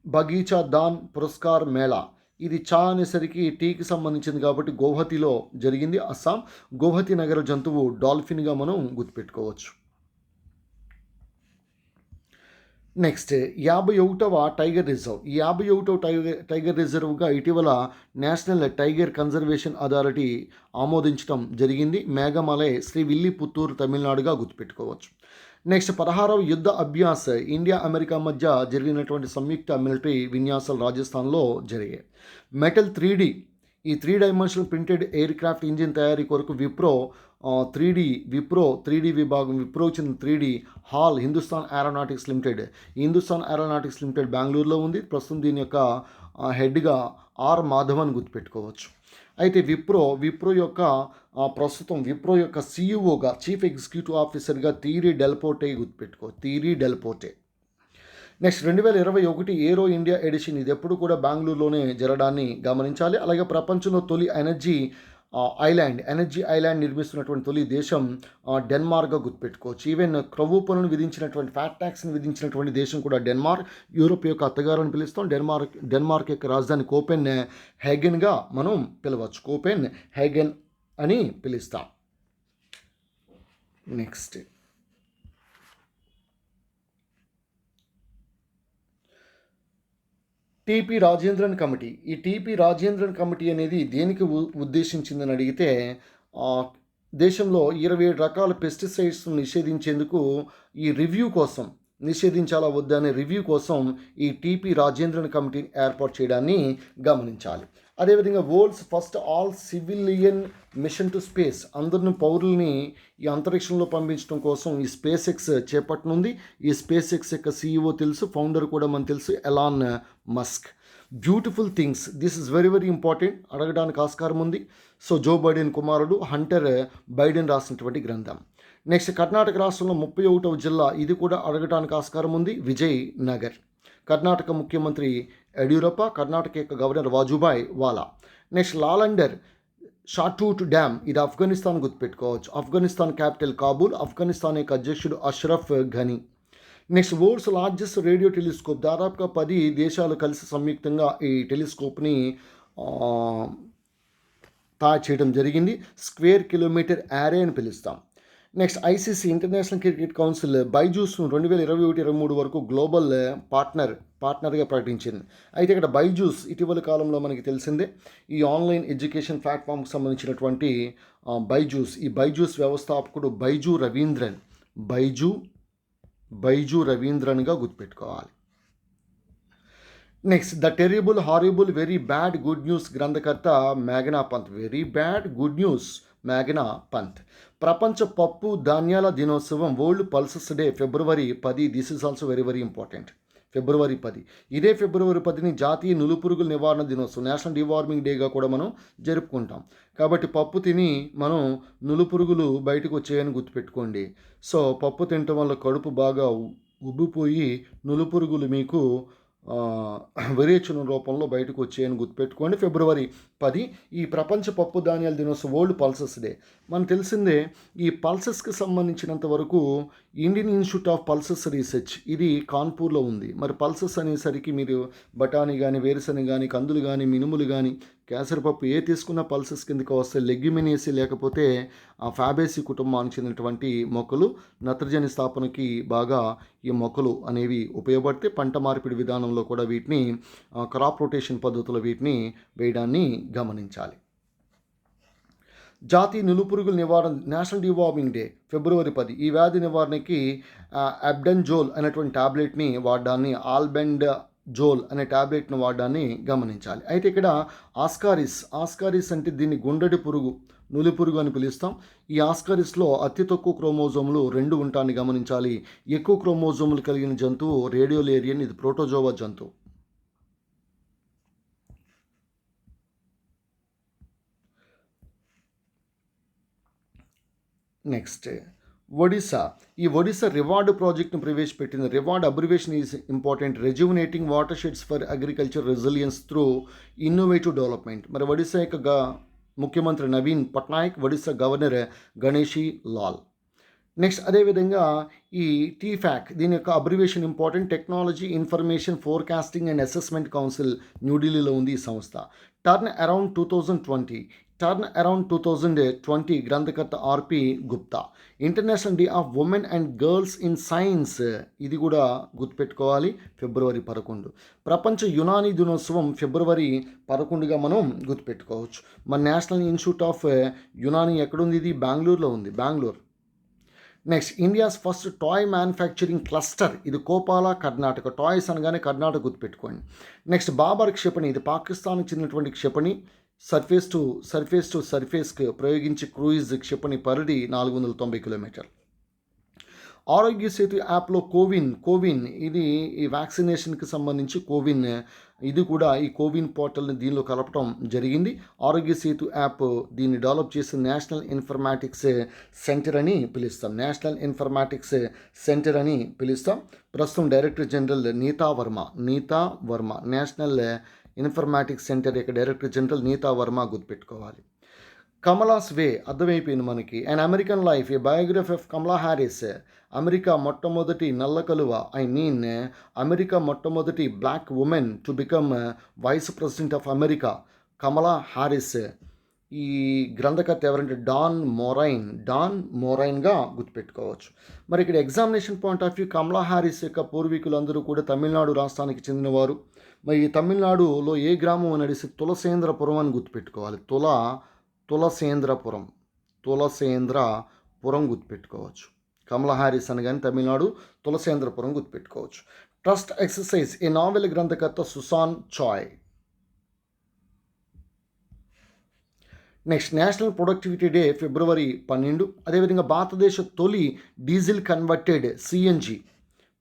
బగీచా దాన్ పురస్కార్ మేళా. ఇది చా అనేసరికి టీకి సంబంధించింది కాబట్టి గౌహతిలో జరిగింది, అస్సాం. గౌహతి నగర జంతువు డాల్ఫిన్గా మనం గుర్తుపెట్టుకోవచ్చు. నెక్స్ట్, 51వ టైగర్ రిజర్వ్. ఈ 51వ టైగర్ రిజర్వ్గా ఇటీవల నేషనల్ టైగర్ కన్జర్వేషన్ అథారిటీ ఆమోదించడం జరిగింది. మేఘమలై, శ్రీవిల్లిపుత్తూరు, తమిళనాడుగా గుర్తుపెట్టుకోవచ్చు. నెక్స్ట్, 16వ యుద్ధ అభ్యాస్ ఇండియా అమెరికా మధ్య జరిగినటువంటి సంయుక్త మిలిటరీ విన్యాసాలు రాజస్థాన్లో జరిగాయి. మెటల్ 3D, ఈ 3 dimensional printed air craft engine తయారీ కొరకు విప్రో 3D విభాగం, విప్రో చెందిన 3D hall Hindustan aeronautics limited. Hindustan aeronautics limited బెంగళూరులో ఉంది. ప్రస్తుతం దీని యొక్క హెడ్గా ఆర్ మాధవన్ గుర్తుపెట్టుకోవచ్చు. అయితే విప్రో యొక్క సీఈఓగా, చీఫ్ ఎగ్జిక్యూటివ్ ఆఫీసర్గా థియరీ డెల్పోర్టే. నెక్స్ట్, 2021 ఏరో ఇండియా ఎడిషన్. ఇది ఎప్పుడు కూడా బెంగళూరులోనే జరగడాన్ని గమనించాలి. అలాగే ప్రపంచంలో తొలి ఎనర్జీ ఐలాండ్ నిర్మిస్తున్నటువంటి తొలి దేశం డెన్మార్క్గా గుర్తుపెట్టుకోవచ్చు. ఈవెన్ క్రొవ్వు పన్నును విధించినటువంటి, ఫ్యాట్ ట్యాక్స్ని విధించినటువంటి దేశం కూడా డెన్మార్క్. యూరోప్ యొక్క అత్తగారు అని పిలుస్తాం. డెన్మార్క్ యొక్క రాజధాని కోపెన్ హేగెన్గా మనం పిలవచ్చు. కోపెన్ హేగెన్ అని పిలుస్తాం. Next, TP Rajendran committee. ఈ టీపీ రాజేంద్రన్ కమిటీ అనేది దేనికి ఉద్దేశించిందని అడిగితే, దేశంలో 27 రకాల పెస్టిసైడ్స్ను నిషేధించేందుకు ఈ రివ్యూ కోసం, నిషేధించాలా వద్దా అనే రివ్యూ కోసం ఈ టీపీ రాజేంద్రన్ కమిటీని ఏర్పాటు చేయడాన్ని గమనించాలి. అదేవిధంగా world's first all civilian mission to space. అందరిని పౌరుల్ని ఈ అంతరిక్షంలో పంపించడం కోసం ఈ స్పేస్ ఎక్స్ చేపట్టనుంది. ఈ స్పేస్ ఎక్స్ యొక్క సీఈఓ తెలుసు, ఫౌండర్ కూడా మనకు తెలుసు, Elon Musk. Beautiful things, this is very very important, అడగడానికి ఆస్కారం ఉంది. సో జో బైడెన్ కుమారుడు హంటర్ బైడెన్ రాసినటువంటి గ్రంథం. నెక్స్ట్, కర్ణాటక రాష్ట్రంలో 31వ జిల్లా. ఇది కూడా అడగడానికి ఆస్కారం ఉంది, విజయ్ నగర్. కర్ణాటక ముఖ్యమంత్రి యడ్యూరప్ప, కర్ణాటక యొక్క గవర్నర్ వాజుభాయ్ వాలా. నెక్స్ట్, లాలండర్ షాటూట్ డ్యామ్, ఇది ఆఫ్ఘనిస్తాన్ గుర్తుపెట్టుకోవచ్చు. ఆఫ్ఘనిస్తాన్ క్యాపిటల్ కాబూల్, ఆఫ్ఘనిస్తాన్ యొక్క అధ్యక్షుడు అష్రఫ్ ఘనీ. Next world's largest radio telescope, దాదాపుగా 10 దేశాలు కలిసి సంయుక్తంగా ఈ టెలిస్కోప్ని తయారు చేయడం జరిగింది. స్క్వేర్ కిలోమీటర్ యారే అని పిలుస్తాం. Next ICC international cricket council బైజూస్ను 2021-23 వరకు గ్లోబల్ పార్ట్నర్గా ప్రకటించింది. అయితే ఇక్కడ బైజూస్ ఇటీవల కాలంలో మనకి తెలిసిందే ఈ ఆన్లైన్ ఎడ్యుకేషన్ ప్లాట్ఫామ్కి సంబంధించినటువంటి ఈ బైజూస్ వ్యవస్థాపకుడు బైజూ రవీంద్రన్గా గుర్తుపెట్టుకోవాలి. Next the terrible horrible very bad good news గ్రంథకర్త మేఘనా Pant. Very bad good news మేఘనా పంత్. ప్రపంచ పప్పు ధాన్యాల దినోత్సవం, world pulses day, February 10. This is also very very important. February 10. ఇదే February 10ని జాతీయ నులుపురుగుల నివారణ దినోత్సవం, నేషనల్ డివార్మింగ్ డేగా కూడా మనం జరుపుకుంటాం. కాబట్టి పప్పు తిని మనం నులుపురుగులు బయటకు వచ్చాయని గుర్తుపెట్టుకోండి. సో పప్పు తినటం వల్ల కడుపు బాగా ఉబ్బిపోయి నులుపురుగులు మీకు విరేచన రూపంలో బయటకు వచ్చాయని గుర్తుపెట్టుకోండి. February 10 ఈ ప్రపంచ పప్పు ధాన్యాల దినోత్సవం, వరల్డ్ పల్సెస్ డే. మనకు తెలిసిందే ఈ పల్సెస్కి సంబంధించినంత వరకు Indian institute of pulses research ఇది కాన్పూర్లో ఉంది. మరి పల్సెస్ అనేసరికి మీరు బఠానీ కానీ, వేరుశనగ కానీ, కందులు కానీ, మినుములు కానీ, కేసరపప్పు ఏ తీసుకున్న పల్సెస్ కిందకి వస్తే లెగ్యుమినేసి లేకపోతే ఫ్యాబేసి కుటుంబానికి చెందినటువంటి మొక్కలు నత్రజని స్థాపనకి బాగా ఈ మొక్కలు అనేవి ఉపయోగపడితే పంట మార్పిడి విధానంలో కూడా వీటిని క్రాప్ రొటేషన్ పద్ధతిలో వీటిని వేయడాన్ని గమనించాలి. జాతీయ నులుపురుగుల నివారణ, నేషనల్ డివార్మింగ్ డే, February 10. ఈ వ్యాధి నివారణకి అబ్డెన్జోల్ అనేటువంటి ట్యాబ్లెట్ని వాడడాన్ని, ఆల్బెండజోల్ అనే ట్యాబ్లెట్ని వాడడాన్ని గమనించాలి. అయితే ఇక్కడ ఆస్కారిస్ అంటే దీన్ని గుండ్రటి పురుగు, నులిపురుగు అని పిలుస్తాం. ఈ ఆస్కారిస్లో అతి తక్కువ క్రోమోజోములు 2 ఉంటాయని గమనించాలి. ఎక్కువ క్రోమోజోములు కలిగిన జంతువు రేడియోలేరియన్, ఇది ప్రోటోజోవా జంతువు. నెక్స్ట్ ఈ ఒడిశా రివార్డ్ ప్రాజెక్ట్ను ప్రవేశపెట్టింది. రివార్డ్ abbreviation is important. Rejuvenating watersheds for agriculture resilience through innovative development. మరి ఒడిశా యొక్క ముఖ్యమంత్రి నవీన్ పట్నాయక్, ఒడిశా గవర్నర్ గణేషి లాల్. నెక్స్ట్ అదేవిధంగా ఈ టీఫ్యాక్, దీని యొక్క abbreviation important. Technology information forecasting and assessment council, న్యూఢిల్లీలో ఉంది ఈ సంస్థ. టర్న్ అరౌండ్ 2020 గ్రంథకర్త RP Gupta. International day of women and girls in science, ఇది కూడా గుర్తుపెట్టుకోవాలి, February 11. ప్రపంచ యునానీ దినోత్సవం February 11గా మనం గుర్తుపెట్టుకోవచ్చు. మన నేషనల్ ఇన్స్టిట్యూట్ ఆఫ్ యునానీ ఎక్కడుంది? ఇది బెంగళూరులో ఉంది, Bengaluru. Next India's first toy manufacturing cluster, ఇది కోపాల, కర్ణాటక. టాయ్స్ అనగానే కర్ణాటక గుర్తుపెట్టుకోండి. నెక్స్ట్ బాబర్ క్షిపణి, ఇది పాకిస్తాన్కి చెందినటువంటి క్షిపణి. సర్ఫేస్ టు సర్ఫేస్కి ప్రయోగించి క్రూయిజ్ క్షిపణి, పరిధి 490 కిలోమీటర్లు. ఆరోగ్య సేతు యాప్లో కోవిన్ ఇది ఈ వ్యాక్సినేషన్కి సంబంధించి కోవిన్, ఇది కూడా ఈ కోవిన్ పోర్టల్ని దీనిలో కలపడం జరిగింది. ఆరోగ్య సేతు యాప్ దీన్ని డెవలప్ చేసిన నేషనల్ ఇన్ఫర్మాటిక్స్ సెంటర్ అని పిలుస్తాం. ప్రస్తుతం director general Neeta Varma National Informatics Centre యొక్క డైరెక్టర్ జనరల్ నీతా వర్మ గుర్తుపెట్టుకోవాలి. కమలాస్ వే అర్థమైపోయింది మనకి. And American life, a biography of Kamala Harris. America మొట్టమొదటి అమెరికా మొట్టమొదటి black woman to become vice president of America, Kamala Harris. ఈ గ్రంథకర్త ఎవరంటే డాన్ మోరైన్గా గుర్తుపెట్టుకోవచ్చు. మరి ఇక్కడ examination point of view, Kamala Harris యొక్క పూర్వీకులందరూ కూడా తమిళనాడు రాష్ట్రానికి చెందినవారు. మరి ఈ తమిళనాడులో ఏ గ్రామం అని అడిసి తులసేంద్రపురం అని గుర్తుపెట్టుకోవాలి. తులసేంద్రపురం గుర్తుపెట్టుకోవచ్చు. కమలా హ్యారిస్ అనగానే తమిళనాడు, తులసేంద్రపురం గుర్తుపెట్టుకోవచ్చు. ట్రస్ట్ ఎక్సర్సైజ్, ఏ నావెల్ గ్రంథకర్త Susan Choi. Next national productivity day February 12. అదేవిధంగా భారతదేశ తొలి డీజిల్ కన్వర్టెడ్ సిఎన్జి,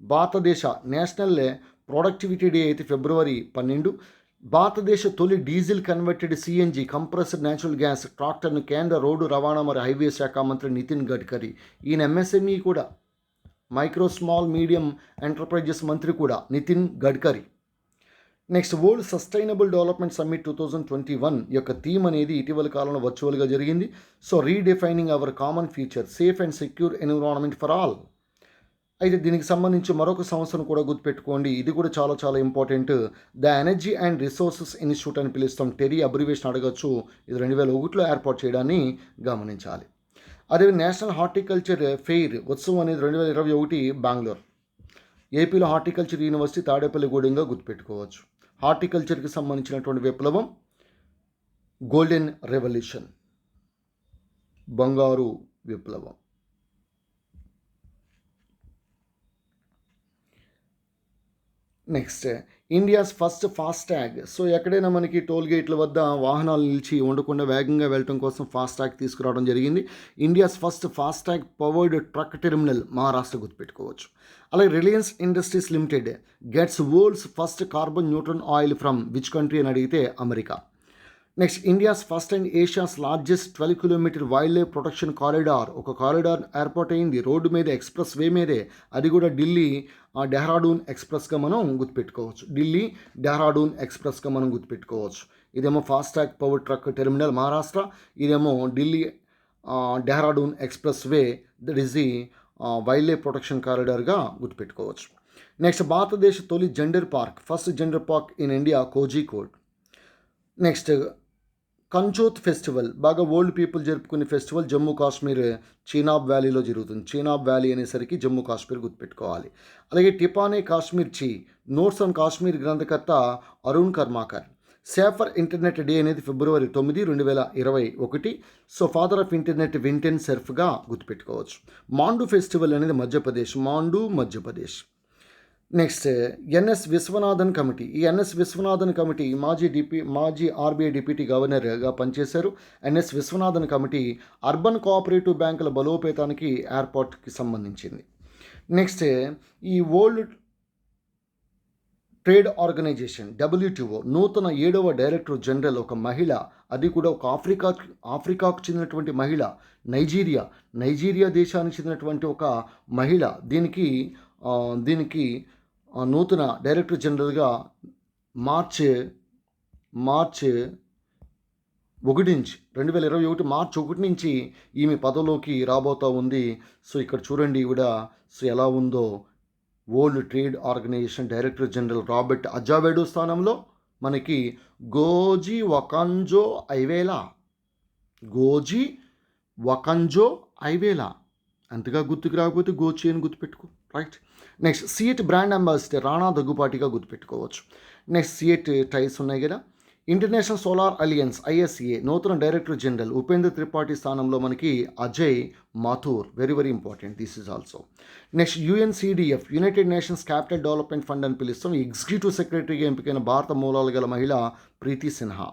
భారతదేశ నేషనల్ ప్రొడక్టివిటీ డే అయితే February 12. భారతదేశ తొలి diesel converted CNG compressed natural gas ట్రాక్టర్ను కేంద్ర రోడ్డు రవాణా మరియు హైవే శాఖ మంత్రి నితిన్ గడ్కరీ. ఈయన ఎంఎస్ఎంఈ కూడా, మైక్రో స్మాల్ మీడియం ఎంటర్ప్రైజెస్ మంత్రి కూడా Nitin Gadkari. Next World Sustainable Development Summit 2021 యొక్క థీమ్ అనేది ఇటీవల కాలంలో వర్చువల్గా జరిగింది. So redefining our common future safe and secure environment for all. అయితే దీనికి సంబంధించి మరొక సంస్థను కూడా గుర్తుపెట్టుకోండి, ఇది కూడా చాలా చాలా important. The energy and resources institute అని పిలుస్తాం, టెరీ అబ్రివేషన్ అడగచ్చు. ఇది 2001లో ఏర్పాటు చేయడాన్ని గమనించాలి. అదే నేషనల్ హార్టికల్చర్ ఫెయిర్ ఉత్సవం అనేది 2021 బెంగళూరు. ఏపీలో హార్టికల్చర్ యూనివర్సిటీ తాడేపల్లిగూడెంగా గుర్తుపెట్టుకోవచ్చు. హార్టికల్చర్కి సంబంధించినటువంటి విప్లవం గోల్డెన్ రెవల్యూషన్, బంగారు విప్లవం. Next India's first FASTag. So ఎక్కడైనా మనకి టోల్ గేట్ల వద్ద వాహనాలు నిలిచి ఉండకుండా వేగంగా వెళ్ళటం కోసం ఫాస్టాగ్ తీసుకురావడం జరిగింది. India's first FASTag powered truck terminal Maharashtra గుర్తుపెట్టుకోవచ్చు. అలాగే Reliance Industries Limited gets world's first carbon neutral oil from which country అని అడిగితే America. Next India's first and Asia's largest 12 kilometre wildlife protection corridor, ఒక corridor ఏర్పాటైంది రోడ్డు మీద, expressway మీదే. అది కూడా ఢిల్లీ డెహ్రాడూన్ ఎక్స్ప్రెస్గా మనం గుర్తుపెట్టుకోవచ్చు. ఢిల్లీ డెహ్రాడూన్ ఎక్స్ప్రెస్గా మనం గుర్తుపెట్టుకోవచ్చు. ఇదేమో FASTag power truck terminal Maharashtra, ఇదేమో Delhi Dehradun expressway, that is the wildlife protection కారిడార్గా గుర్తుపెట్టుకోవచ్చు. నెక్స్ట్ భారతదేశ తొలి gender park, first gender park in India Kozhikode. Next Kanchoth festival, బాగా ఓల్డ్ పీపుల్ జరుపుకునే ఫెస్టివల్ జమ్మూ కాశ్మీర్ చీనాబ్ వ్యాలీలో జరుగుతుంది. చీనాబ్ వ్యాలీ అనేసరికి జమ్మూ కాశ్మీర్ గుర్తుపెట్టుకోవాలి. అలాగే టిపానే కాశ్మీర్ చీ, నోట్స్ ఆన్ కాశ్మీర్ గ్రంథకర్త Arun Karmakar. Safer internet day అనేది ఫిబ్రవరి 9, 2021. So father of internet Vinton సెర్ఫ్గా గుర్తుపెట్టుకోవచ్చు. మాండు ఫెస్టివల్ అనేది Madhya Pradesh, Mandu Madhya Pradesh. Next NS Viswanathan committee. ఈ ఎన్ఎస్ విశ్వనాథన్ కమిటీ మాజీ ఆర్బీఐ డిప్యూటీ గవర్నర్గా పనిచేశారు. NS Viswanathan committee urban cooperative బ్యాంకుల బలోపేతానికి ఏర్పాటుకి సంబంధించింది. నెక్స్ట్ ఈ వరల్డ్ ట్రేడ్ ఆర్గనైజేషన్ WTO నూతన 7వ డైరెక్టర్ జనరల్ ఒక మహిళ, అది కూడా ఒక ఆఫ్రికాకు చెందినటువంటి మహిళ, నైజీరియా దేశానికి చెందినటువంటి ఒక మహిళ. దీనికి నూతన డైరెక్టర్ జనరల్గా మార్చ్ 1 నుంచి 2021 మార్చ్ 1 నుంచి ఈమె పదవిలోకి రాబోతూ ఉంది. సో ఇక్కడ చూడండి ఈవిడ సో ఎలా ఉందో. World trade organization director general Robert Azevedo స్థానంలో మనకి గోజీ వకంజో ఐవేలా. అంతగా గుర్తుకు రాకపోతే గోచి అని గుర్తుపెట్టుకో, right. Next CEAT brand ambassador Rana దగ్గుపాటిగా గుర్తుపెట్టుకోవచ్చు. నెక్స్ట్ సిఎట్ టైల్స్ ఉన్నాయి కదా. ఇంటర్నేషనల్ సోలార్ అలియన్స్ ISA నూతన డైరెక్టర్ జనరల్ ఉపేంద్ర త్రిపాఠి స్థానంలో మనకి Ajay Mathur, very very important this is also. Next UNCDF united nations capital development fund అని పిలుస్తాం. ఎగ్జిక్యూటివ్ సెక్రటరీగా ఎంపికైన భారత మూలాలు గల మహిళ ప్రీతి సిన్హా.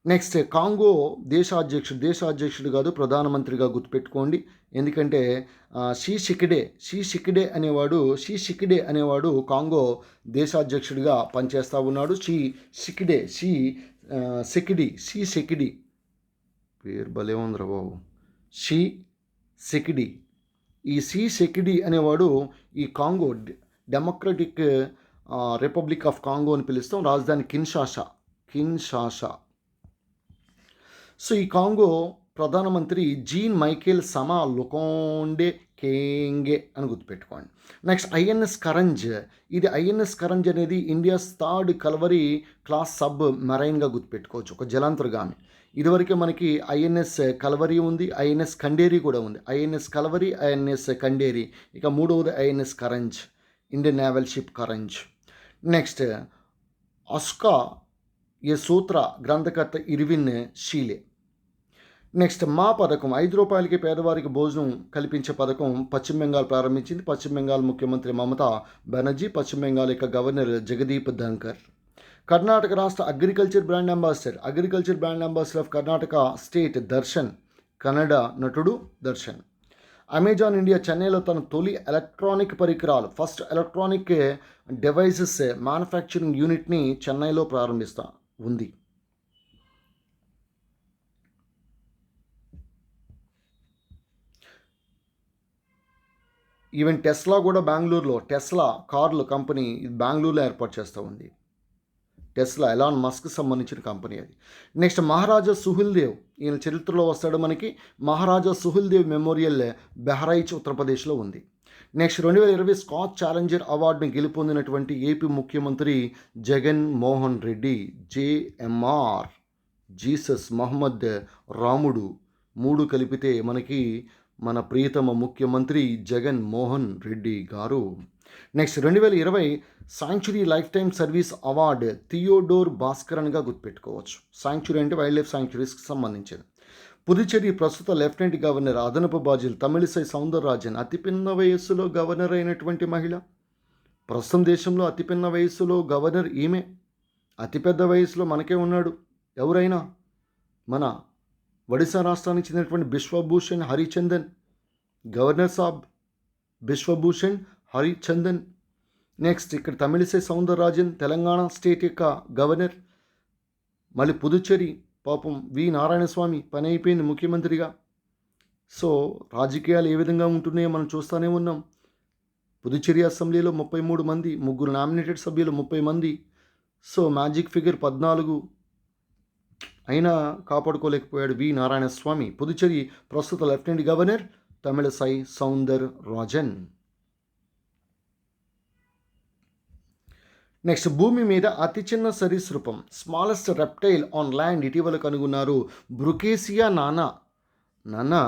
నెక్స్ట్ కాంగో దేశాధ్యక్షుడు కాదు, ప్రధానమంత్రిగా గుర్తుపెట్టుకోండి. ఎందుకంటే షీ షికిడే అనేవాడు కాంగో దేశాధ్యక్షుడిగా పనిచేస్తూ ఉన్నాడు. షీ పేరు భలే ఉందిరా బాబు, షీ షికిడి. ఈ షీ షికిడి అనేవాడు ఈ Congo democratic republic of Congo అని పిలుస్తాం. రాజధాని కిన్షాషా. సో ఈ కాంగో ప్రధానమంత్రి Jean Michel Sama Lukonde Kyenge అని గుర్తుపెట్టుకోండి. Next INS Karanj. ఇది INS కరంజ్ అనేది ఇండియాస్ 3rd కల్వరీ క్లాస్ సబ్ మెరైన్గా గుర్తుపెట్టుకోవచ్చు, ఒక జలాంతర్గామి. ఇదివరకే మనకి INS కల్వరీ ఉంది, INS కండేరి కూడా ఉంది. INS Kalvari, INS Khanderi. ఇక మూడవది INS Karanj, Indian naval ship Karanj. Next Asoca a sutra గ్రంథకర్త ఇర్విన్ షీలే. నెక్స్ట్ మా పథకం, 5 రూపాయలకి పేదవారికి భోజనం కల్పించే పథకం పశ్చిమ బెంగాల్ ప్రారంభించింది. పశ్చిమ బెంగాల్ ముఖ్యమంత్రి మమతా బెనర్జీ, పశ్చిమ బెంగాల్ యొక్క గవర్నర్ జగదీప్ ధన్కర్. కర్ణాటక రాష్ట్ర agriculture brand ambassador of Karnataka state Darshan, Kannada నటుడు దర్శన్. అమెజాన్ ఇండియా చెన్నైలో తన తొలి ఎలక్ట్రానిక్ పరికరాలు, ఫస్ట్ ఎలక్ట్రానిక్ డివైసెస్ మ్యానుఫ్యాక్చరింగ్ యూనిట్ని చెన్నైలో ప్రారంభిస్తూ ఉంది. ఈవెన్ టెస్లా కూడా బెంగళూరులో, టెస్లా కార్ల కంపెనీ బెంగళూరులో ఏర్పాటు చేస్తూ ఉంది. టెస్లా, ఎలాన్ మస్క్ సంబంధించిన కంపెనీ అది. నెక్స్ట్ మహారాజా సుహెల్దేవ్, ఈయన చరిత్రలో వస్తాడు మనకి. మహారాజా సుహెల్దేవ్ మెమోరియల్ బెహ్రైచ్ ఉత్తరప్రదేశ్లో ఉంది. నెక్స్ట్ 2020 స్కాచ్ ఛాలెంజర్ అవార్డును గెలుపొందినటువంటి ఏపీ ముఖ్యమంత్రి జగన్ మోహన్ రెడ్డి, జేఎంఆర్, జీసస్, మహమ్మద్, రాముడు 3 కలిపితే మనకి మన ప్రియతమ ముఖ్యమంత్రి Jagan Mohan Reddy garu. Next 2020 sanctuary lifetime service award Theodore భాస్కరన్గా గుర్తుపెట్టుకోవచ్చు. శాంచురీ అంటే వైల్డ్ లైఫ్ శాంచురీస్కి సంబంధించింది. పుదుచ్చేరి ప్రస్తుత లెఫ్టినెంట్ గవర్నర్ అదనపు బాధ్యులు తమిళిసై సౌందరరాజన్, అతిపిన్న వయస్సులో గవర్నర్ అయినటువంటి మహిళ. ప్రస్తుతం దేశంలో అతిపిన్న వయస్సులో గవర్నర్ ఈమె. అతిపెద్ద వయసులో మనకే ఉన్నాడు ఎవరైనా, మన ఒడిశా రాష్ట్రానికి చెందినటువంటి బిశ్వభూషణ్ హరిచందన్, గవర్నర్ సాబ్ బిశ్వభూషణ్ హరిచందన్. నెక్స్ట్ ఇక్కడ తమిళిసై సౌందరరాజన్ తెలంగాణ స్టేట్ యొక్క గవర్నర్. మళ్ళీ పుదుచ్చేరి పాపం వి నారాయణస్వామి పని అయిపోయింది ముఖ్యమంత్రిగా. సో రాజకీయాలు ఏ విధంగా ఉంటున్నాయో మనం చూస్తూనే ఉన్నాం. పుదుచ్చేరి అసెంబ్లీలో 33 మంది, 3 నామినేటెడ్ సభ్యులు 30 మంది. సో మ్యాజిక్ ఫిగర్ 14 అయినా కాపాడుకోలేకపోయాడు వి నారాయణస్వామి. పుదుచ్చేరి ప్రస్తుత lieutenant governor Tamilisai Soundararajan. Next భూమి మీద అతి చిన్న సరీసృపం, స్మాలెస్ట్ రెప్టైల్ ఆన్ ల్యాండ్ ఇటీవల కనుగొన్నారు. బ్రుకేసియా నానా, నానా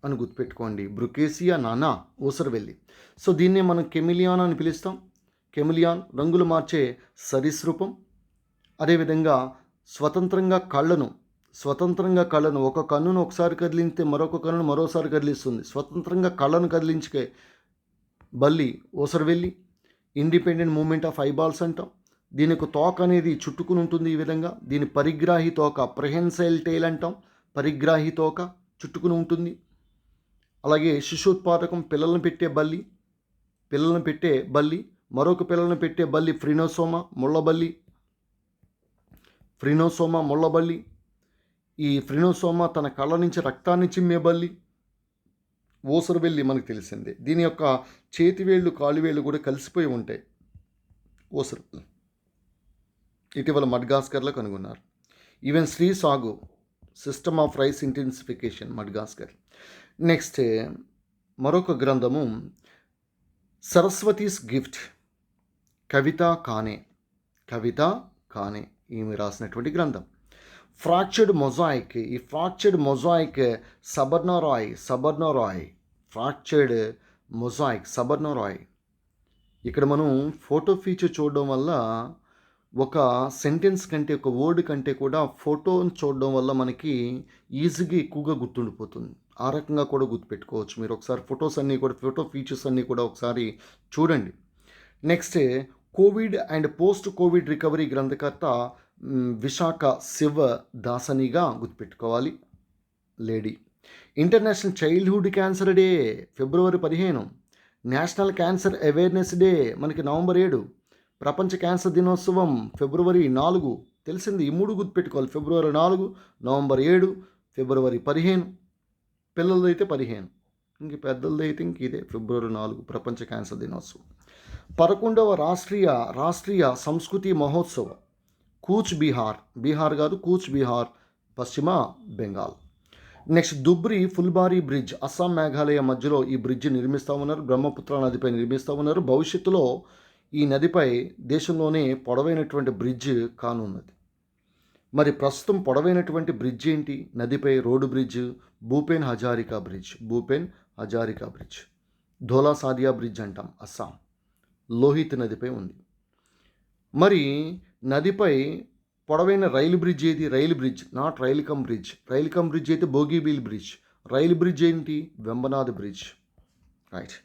అని గుర్తుపెట్టుకోండి, బ్రుకేసియా నానా ఊసరవెల్లి. సో దీన్నే మనం కెమిలియాన్ అని పిలుస్తాం. కెమిలియాన్ రంగులు మార్చే సరీసృపం. అదేవిధంగా స్వతంత్రంగా కళ్ళను ఒక కన్నును ఒకసారి కదిలింతే మరొక కన్నును మరోసారి కదిలిస్తుంది. స్వతంత్రంగా కళ్ళను కదిలించే బల్లి ఊసరవెల్లి. ఇండిపెండెంట్ మూమెంట్ ఆఫ్ ఐబాల్స్ అంటాం. దీనికి తోక అనేది చుట్టుకుని ఉంటుంది ఈ విధంగా. దీని పరిగ్రాహి తోక ప్రెహెన్సైల్ టైల్ అంటాం. పరిగ్రాహి తోక చుట్టుకుని ఉంటుంది. అలాగే శిశుత్పాదకం, పిల్లలను పెట్టే బల్లి, మరొక పిల్లలను పెట్టే బల్లి ఫ్రినోసోమా ముళ్ళబల్లి. ఈ ఫ్రినోసోమా తన కళ్ళ నుంచి రక్తాన్ని చిమ్మే బల్లి ఊసరవెల్లి మనకు తెలిసిందే. దీని యొక్క చేతివేళ్ళు కాలువేళ్ళు కూడా కలిసిపోయి ఉంటాయి. ఊసరవెల్లి ఇటీవల మడ్గాస్కర్లో కనుగొన్నారు. ఈవెన్ శ్రీ సాగు system of rice intensification Madagascar. Next మరొక గ్రంథము సరస్వతీస్ గిఫ్ట్, కవిత కానే ఈమె రాసినటువంటి గ్రంథం. ఫ్రాక్చర్డ్ మొజాయిక్, ఈ fractured mosaic Sabarna Roy fractured mosaic Sabarna Roy. ఇక్కడ మనం ఫోటో ఫీచర్ చూడడం వల్ల ఒక సెంటెన్స్ కంటే, ఒక వర్డ్ కంటే కూడా ఫోటోని చూడడం వల్ల మనకి ఈజీగా ఎక్కువగా గుర్తుండిపోతుంది. ఆ రకంగా కూడా గుర్తుపెట్టుకోవచ్చు. మీరు ఒకసారి ఫోటో ఫీచర్స్ అన్నీ కూడా ఒకసారి చూడండి. Next covid and post covid recovery గ్రంథకర్త విశాఖ శివ దాసనిగా గుర్తుపెట్టుకోవాలి lady. International childhood cancer day ఫిబ్రవరి 15. నేషనల్ క్యాన్సర్ అవేర్నెస్ డే మనకి నవంబర్ 7. ప్రపంచ క్యాన్సర్ దినోత్సవం ఫిబ్రవరి 4. తెలిసింది, ఈ 3 గుర్తుపెట్టుకోవాలి. ఫిబ్రవరి 4, నవంబర్ 7, ఫిబ్రవరి 15. పిల్లలదైతే 15, ఇంక పెద్దలదైతే ఇంక ఇదే ఫిబ్రవరి 4 ప్రపంచ క్యాన్సర్ దినోత్సవం. 11వ రాష్ట్రీయ సంస్కృతి మహోత్సవం కూచ్ బీహార్ కాదు, కూచ్ బిహార్, పశ్చిమ బెంగాల్. నెక్స్ట్ దుబ్రి ఫుల్బారీ బ్రిడ్జ్, అస్సాం మేఘాలయ మధ్యలో ఈ బ్రిడ్జ్ నిర్మిస్తూ ఉన్నారు. బ్రహ్మపుత్ర నదిపై నిర్మిస్తూ ఉన్నారు. భవిష్యత్తులో ఈ నదిపై దేశంలోనే పొడవైనటువంటి బ్రిడ్జ్ కానున్నది. మరి ప్రస్తుతం పొడవైనటువంటి బ్రిడ్జ్ ఏంటి నదిపై? Road bridge Bhupen Hazarika bridge, Dhola Sadiya bridge అంటాం, అస్సాం లోహిత్ నదిపై ఉంది. మరి నదిపై పొడవైన రైలు బ్రిడ్జ్ ఏది? Rail bridge, not rail cum bridge అయితే బోగీబీల్ బ్రిడ్జ్. రైలు బ్రిడ్జ్ ఏంటి? వెంబనాథ్ బ్రిడ్జ్. రైట్.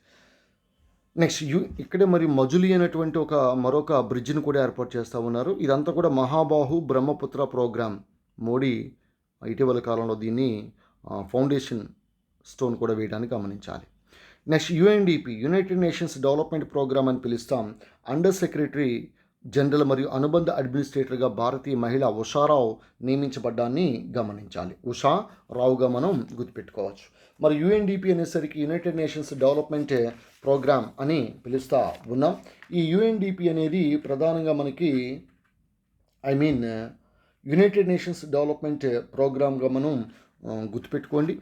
నెక్స్ట్ ఇక్కడే మరి మజులి అనేటువంటి మరొక బ్రిడ్జ్ని కూడా ఏర్పాటు చేస్తూ ఉన్నారు. ఇదంతా కూడా మహాబాహు బ్రహ్మపుత్ర ప్రోగ్రామ్. మోడీ ఇటీవల కాలంలో దీన్ని ఫౌండేషన్ స్టోన్ కూడా వేయడానికి గమనించాలి. Next UNDP, United nations Development Programme అని పిలుస్తాం. అండర్ సెక్రటరీ జనరల్ మరియు అనుబంధ అడ్మినిస్ట్రేటర్గా భారతీయ మహిళ ఉషారావు నియమించబడ్డాన్ని గమనించాలి. ఉషారావుగా మనం గుర్తుపెట్టుకోవచ్చు. మరి యుఎన్డిపి అనేసరికి యునైటెడ్ నేషన్స్ డెవలప్మెంట్ ప్రోగ్రామ్ అని పిలుస్తూ ఉన్నాం. ఈ యుఎన్డిపి అనేది ప్రధానంగా మనకి I mean united nations development ప్రోగ్రామ్గా మనం గుర్తుపెట్టుకోండి.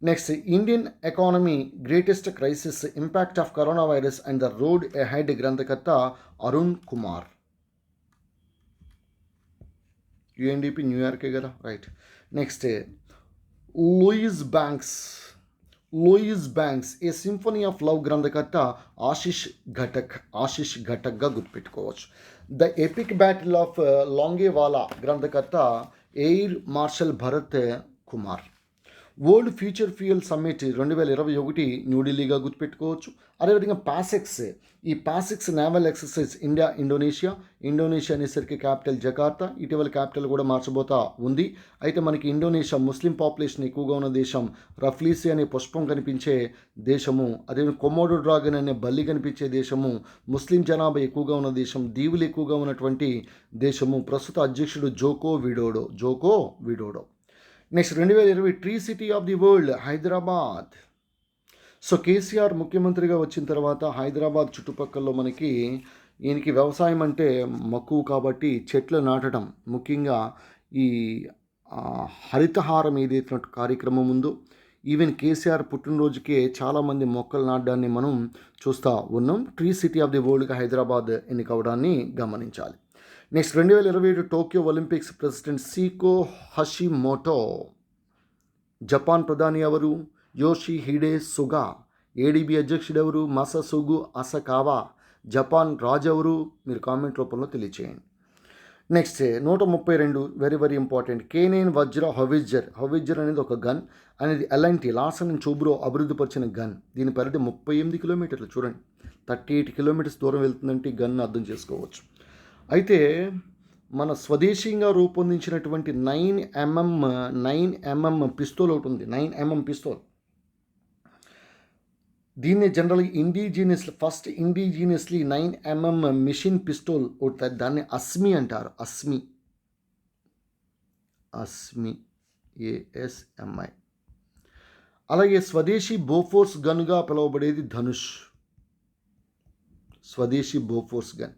Next, Indian economy greatest crisis, impact of corona virus and the road ahead, గ్రంథకర్త అరుణ్ కుమార్. యుఎన్డిపి న్యూయార్కే కదా, right. Next, Louis Banks, Louis Banks a symphony of love, గ్రంథకర్త ఆశిష్ ఘటక్గా గుర్తుపెట్టుకోవచ్చు. The epic battle of Longewala, గ్రంథకర్త air marshal Bharat Kumar. World future fuel summit 2021 న్యూఢిల్లీగా గుర్తుపెట్టుకోవచ్చు. అదేవిధంగా పాసెక్స్, ఈ పాసెక్స్ నేవల్ ఎక్సర్సైజ్ ఇండోనేషియా అనేసరికి క్యాపిటల్ జకార్తా, ఇటీవల క్యాపిటల్ కూడా మార్చబోతా ఉంది. అయితే మనకి ఇండోనేషియా ముస్లిం పాపులేషన్ ఎక్కువగా ఉన్న దేశం, రఫ్లీసీ అనే పుష్పం కనిపించే దేశము, అదేవిధంగా కొమోడో డ్రాగన్ అనే బల్లి కనిపించే దేశము, ముస్లిం జనాభా ఎక్కువగా ఉన్న దేశం, దీవులు ఎక్కువగా ఉన్నటువంటి దేశము. ప్రస్తుత అధ్యక్షుడు Djoko Widodo. Next, 2020 tree city of the world Hyderabad. So KCR ముఖ్యమంత్రిగా వచ్చిన తర్వాత హైదరాబాద్ చుట్టుపక్కల మనకి ఈయనకి వ్యవసాయం అంటే మక్కువ కాబట్టి చెట్లు నాటడం, ముఖ్యంగా ఈ హరితహారం ఏదైతే కార్యక్రమం ఉందో, ఈవెన్ కేసీఆర్ పుట్టినరోజుకే చాలామంది మొక్కలు నాటడాన్ని మనం చూస్తూ ఉన్నాం. ట్రీ సిటీ ఆఫ్ ది వరల్డ్గా హైదరాబాద్ ఎన్నికవడాన్ని గమనించాలి. Next, 2027 Tokyo Olympics president Seiko Hashimoto. Japan ప్రధాని ఎవరు? యోషిహిడే సుగా. ఏడీబీ అధ్యక్షుడు ఎవరు? మససుగు అసకావా. జపాన్ రాజు ఎవరు? మీరు కామెంట్ రూపంలో తెలియచేయండి. Next, 132 very important. K9 వజ్ర హవిజ్జర్ అనేది ఒక గన్ అనేది ఎల్ఎన్టీ లార్సన్ అండ్ టూబ్రో అభివృద్ధిపరిచిన గన్. దీని పరిధి 38 కిలోమీటర్లు. చూడండి, 38 కిలోమీటర్స్ దూరం వెళ్తుందంటే ఈ గన్ అర్థం చేసుకోవచ్చు. అయితే మన స్వదేశీయంగా రూపొందించినటువంటి 9mm పిస్తోల్ ఒకటి ఉంది. 9mm pistol. దీన్ని జనరల్గా first indigenously 9mm machine pistol ఒకటి, దాన్ని అస్మి అంటారు. అస్మి ASMI. అలాగే స్వదేశీ బోఫోర్స్ గన్గా పిలువబడేది ధనుష్. స్వదేశీ బోఫోర్స్ గన్.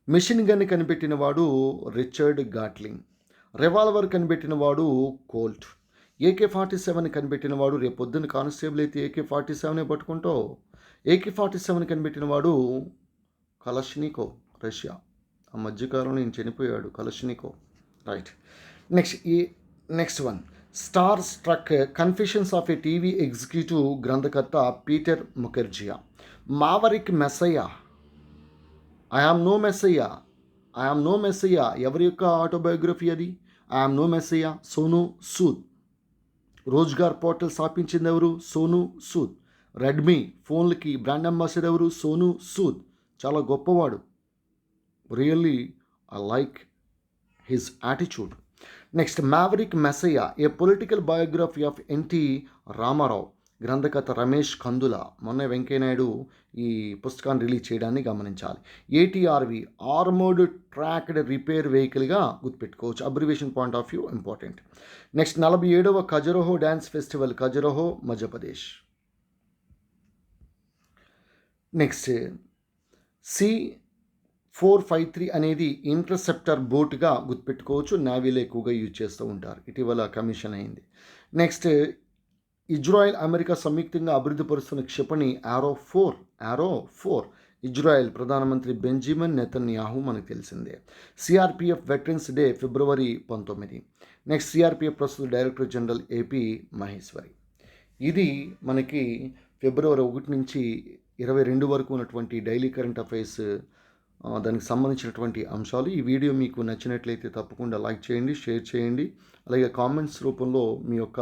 మిషన్ గన్ కనిపెట్టిన వాడు రిచర్డ్ గాట్లింగ్. రివాల్వర్ కనిపెట్టిన వాడు కోల్ట్. AK-47 కనిపెట్టిన వాడు, రేపొద్దున కానిస్టేబుల్ అయితే AK-47 పట్టుకుంటావు. AK-47 కనిపెట్టిన వాడు కలష్నికో, రష్యా. ఆ మధ్యకాలంలో నేను చనిపోయాడు Kalashnikov, right. Next one, starstruck confessions of a TV executive, గ్రంథకర్త Peter Mukerjea. Maverick messiah, I am no messiah ఎవరి యొక్క ఆటోబయోగ్రఫీ అది? I am no messiah, Sonu Sood. Rozgar portal స్థాపించింది ఎవరు? సోను సూద్. రెడ్మీ ఫోన్లకి బ్రాండ్ అంబాసిడర్ ఎవరు? సోను సూద్. చాలా గొప్పవాడు. Really I like his attitude. Next, maverick messiah a political biography of NT Rama Rao. గ్రంథకర్త రమేష్ కందుల. మొన్న వెంకయ్యనాయుడు ఈ పుస్తకాన్ని రిలీజ్ చేయడాన్ని గమనించాలి. ATRV ఆర్మర్డ్ ట్రాక్డ్ రిపేర్ వెహికల్గా గుర్తుపెట్టుకోవచ్చు. Abbreviation point of view important. Next, 47వ Khajuraho dance festival, Khajuraho Madhya Pradesh. Next, C-453 అనేది ఇంటర్సెప్టర్ బోట్గా గుర్తుపెట్టుకోవచ్చు. నేవీలో ఎక్కువగా యూజ్ చేస్తూ ఉంటారు. ఇటీవల కమిషన్ అయింది. నెక్స్ట్, ఇజ్రాయెల్ అమెరికా సంయుక్తంగా అభివృద్ధి పరుస్తున్న క్షిపణి యారో 4. ఇజ్రాయెల్ ప్రధానమంత్రి బెంజమిన్ నెతన్యాహు మనకు తెలిసిందే. సిఆర్పిఎఫ్ వెటరన్స్ డే ఫిబ్రవరి 19. నెక్స్ట్, సిఆర్పిఎఫ్ ప్రస్తుత డైరెక్టర్ జనరల్ AP మహేశ్వరి. ఇది మనకి ఫిబ్రవరి 1 నుంచి 22 వరకు ఉన్నటువంటి డైలీ కరెంట్ అఫైర్స్, దానికి సంబంధించినటువంటి అంశాలు. ఈ వీడియో మీకు నచ్చినట్లయితే తప్పకుండా లైక్ చేయండి, షేర్ చేయండి. అలాగే కామెంట్స్ రూపంలో మీ యొక్క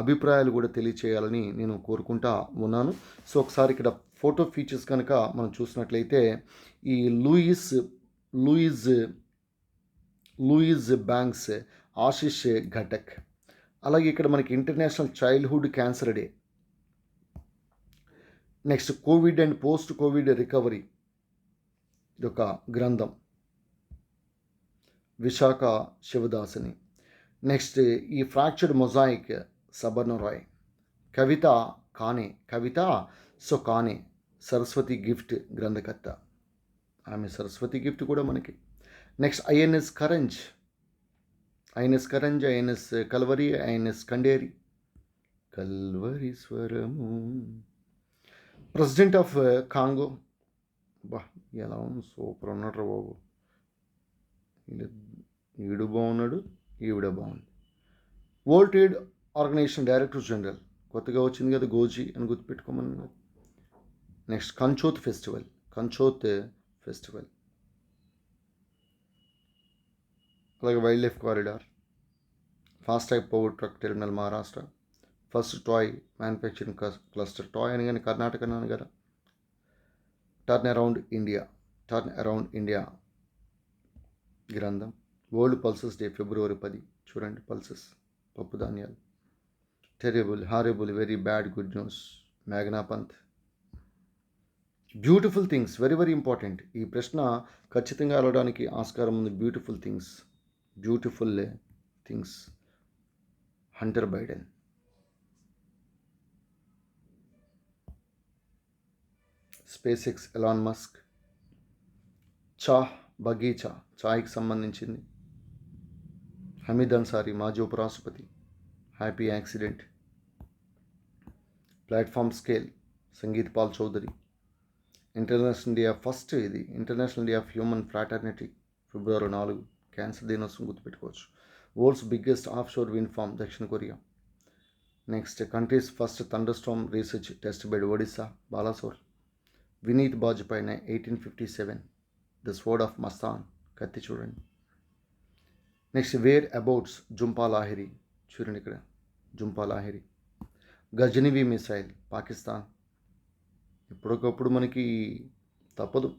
అభిప్రాయాలు కూడా తెలియచేయాలని నేను కోరుకుంటా ఉన్నాను. సో ఒకసారి ఇక్కడ ఫోటో ఫీచర్స్ కనుక మనం చూసినట్లయితే ఈ లూయిజ్ బ్యాంక్స్, ఆశిష్ ఘటక్. అలాగే ఇక్కడ మనకి international childhood cancer day. Next, covid and post covid recovery, ఇదొక గ్రంథం, విశాఖ శివదాసిని. నెక్స్ట్, ఈ fractured mosaic, Sabarna Roy. Kavita Kane, Saraswati gift గ్రంథకర్త. ఆమె సరస్వతి గిఫ్ట్ కూడా మనకి. Next INS Karanj, INS Kalvari, INS Khanderi. కల్వరీశ్వరము. President of Congo. బా, ఎలా ఉంది, సూపర్ ఉన్నాడు బాబు. ఈడు బాగున్నాడు, ఈవిడ బాగుంది. World trade organization director general, కొత్తగా వచ్చింది కదా, గోజీ అని గుర్తుపెట్టుకోమని. Next Kanchoth festival. అలాగే wildlife corridor, fast track power truck terminal Maharashtra, first toy manufacturing cluster. Toy అని కానీ కర్ణాటక అన్నాను కదా. టర్న్ అరౌండ్ ఇండియా గ్రంథం. వరల్డ్ పల్సెస్ డే ఫిబ్రవరి 10. చూడండి, పల్సెస్ పప్పు ధాన్యాలు. Terrible, horrible, very bad, good news, మేఘనా Pant. Beautiful things, very very important. ఈ ప్రశ్న ఖచ్చితంగా అడగడానికి ఆస్కారం ఉంది. Beautiful things, Hunter Biden. SpaceX, Elon Musk. బగీచా, చాయ్కి సంబంధించింది. హమీద్ అన్సారీ, మాజీ ఉపరాష్ట్రపతి. Happy accident. Platform scale, Sangeet Paul Choudary. International day of human fraternity ఫిబ్రవరి 4. క్యాన్సర్ దినోత్సవం గుర్తుపెట్టుకోవచ్చు. World's biggest offshore wind farm, దక్షిణ Korea. Next country's first thunderstorm research test bed, Odisha, Balasore. Vineet Bajpai 1857, the sword of Mastan, కత్తి చూడండి. Next whereabouts, Jhumpa Lahiri. చూడండి ఇక్కడ, Jhumpa Lahiri. Ghaznavi missile, Pakistan. ఎప్పటికప్పుడు మనకి తప్పదు,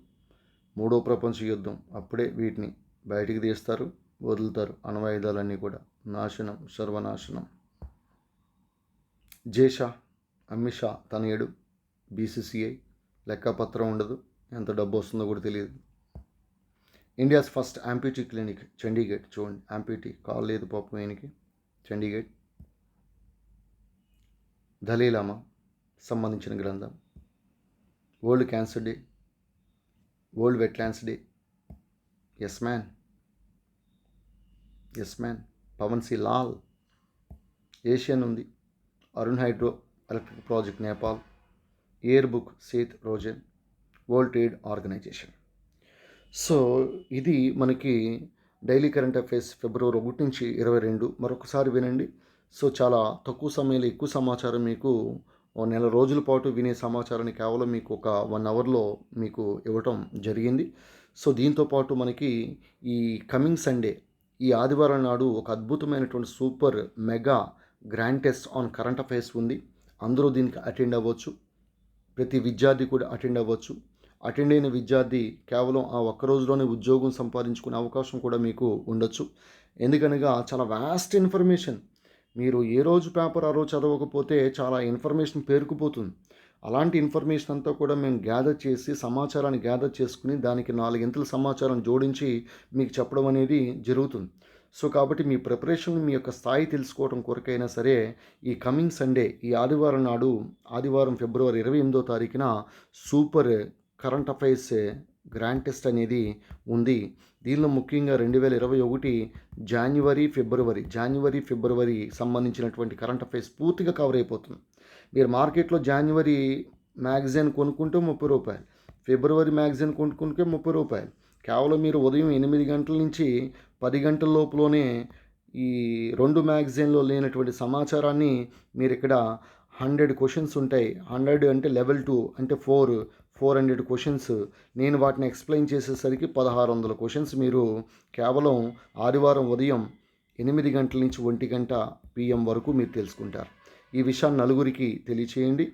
3వ ప్రపంచ యుద్ధం, అప్పుడే వీటిని బయటికి తీస్తారు, వదులుతారు. అణ్వాయుధాలన్నీ కూడా నాశనం, సర్వనాశనం. జేషా, అమిత్ షా తనయుడు. బీసీసీఐ, లెక్కపత్రం ఉండదు, ఎంత డబ్బు వస్తుందో కూడా తెలియదు. India's first amputee clinic, Chandigarh. చూడండి, యాంప్యూటీ, కాల్ లేదు పాపం ఆయనకి, చండీగఢ్. దలీలామా సంబంధించిన గ్రంథం. World cancer day, world wetlands day. S man. Pavan C Lal. Asian ఉంది. Arun hydro electric project, Nepal. Air book, Seth Rogen. World trade organisation. So ఇది మనకి డైలీ కరెంట్ అఫైర్స్ ఫిబ్రవరి 1 నుంచి 22. మరొకసారి వినండి. సో చాలా తక్కువ సమయంలో ఎక్కువ సమాచారం మీకు నెల రోజుల పాటు వినే సమాచారాన్ని కేవలం మీకు ఒక 1 అవర్లో మీకు ఇవ్వటం జరిగింది. సో దీంతోపాటు మనకి ఈ కమింగ్ సండే, ఈ ఆదివారం నాడు ఒక అద్భుతమైనటువంటి super mega grand test on current affairs ఉంది. అందరూ దీనికి అటెండ్ అవ్వచ్చు. ప్రతి విద్యార్థి కూడా అటెండ్ అవ్వచ్చు. అటెండ్ అయిన విద్యార్థి కేవలం ఆ ఒక్క రోజులోనే ఉద్యోగం సంపాదించుకునే అవకాశం కూడా మీకు ఉండొచ్చు. ఎందుకనగా చాలా వాస్ట్ ఇన్ఫర్మేషన్. మీరు ఏ రోజు పేపర్ ఆ రోజు చదవకపోతే చాలా ఇన్ఫర్మేషన్ పేరుకుపోతుంది. అలాంటి ఇన్ఫర్మేషన్ అంతా కూడా మేము సమాచారాన్ని గ్యాదర్ చేసుకుని దానికి 4 ఇంతల సమాచారం జోడించి మీకు చెప్పడం అనేది జరుగుతుంది. సో కాబట్టి మీ ప్రిపరేషన్, మీ యొక్క స్థాయి తెలుసుకోవడం కొరకైనా సరే ఈ కమింగ్ సండే, ఈ ఆదివారం నాడు, ఆదివారం ఫిబ్రవరి 28వ తారీఖున super current affairs grand test అనేది ఉంది. దీనిలో ముఖ్యంగా 2021 జనవరి ఫిబ్రవరి సంబంధించినటువంటి కరెంట్ అఫైర్స్ పూర్తిగా కవర్ అయిపోతుంది. మీరు మార్కెట్లో జనవరి మ్యాగజైన్ కొనుక్కుంటే 30 రూపాయలు, ఫిబ్రవరి మ్యాగజైన్ కొనుక్కుంటే 30 రూపాయలు. కేవలం మీరు ఉదయం 8 గంటల నుంచి 10 గంటల లోపులోనే ఈ 2 మ్యాగజైన్లో లేనటువంటి సమాచారాన్ని మీరు ఇక్కడ 100 క్వశ్చన్స్ ఉంటాయి. 100 అంటే లెవెల్ 2 అంటే 400 క్వశ్చన్స్. నేను వాటిని ఎక్స్ప్లెయిన్ చేసేసరికి 1600 క్వశ్చన్స్ మీరు కేవలం ఆదివారం ఉదయం 8 గంటల నుంచి 1 గంట PM వరకు మీరు తెలుసుకుంటారు. ఈ విషయాన్ని నలుగురికి తెలియచేయండి.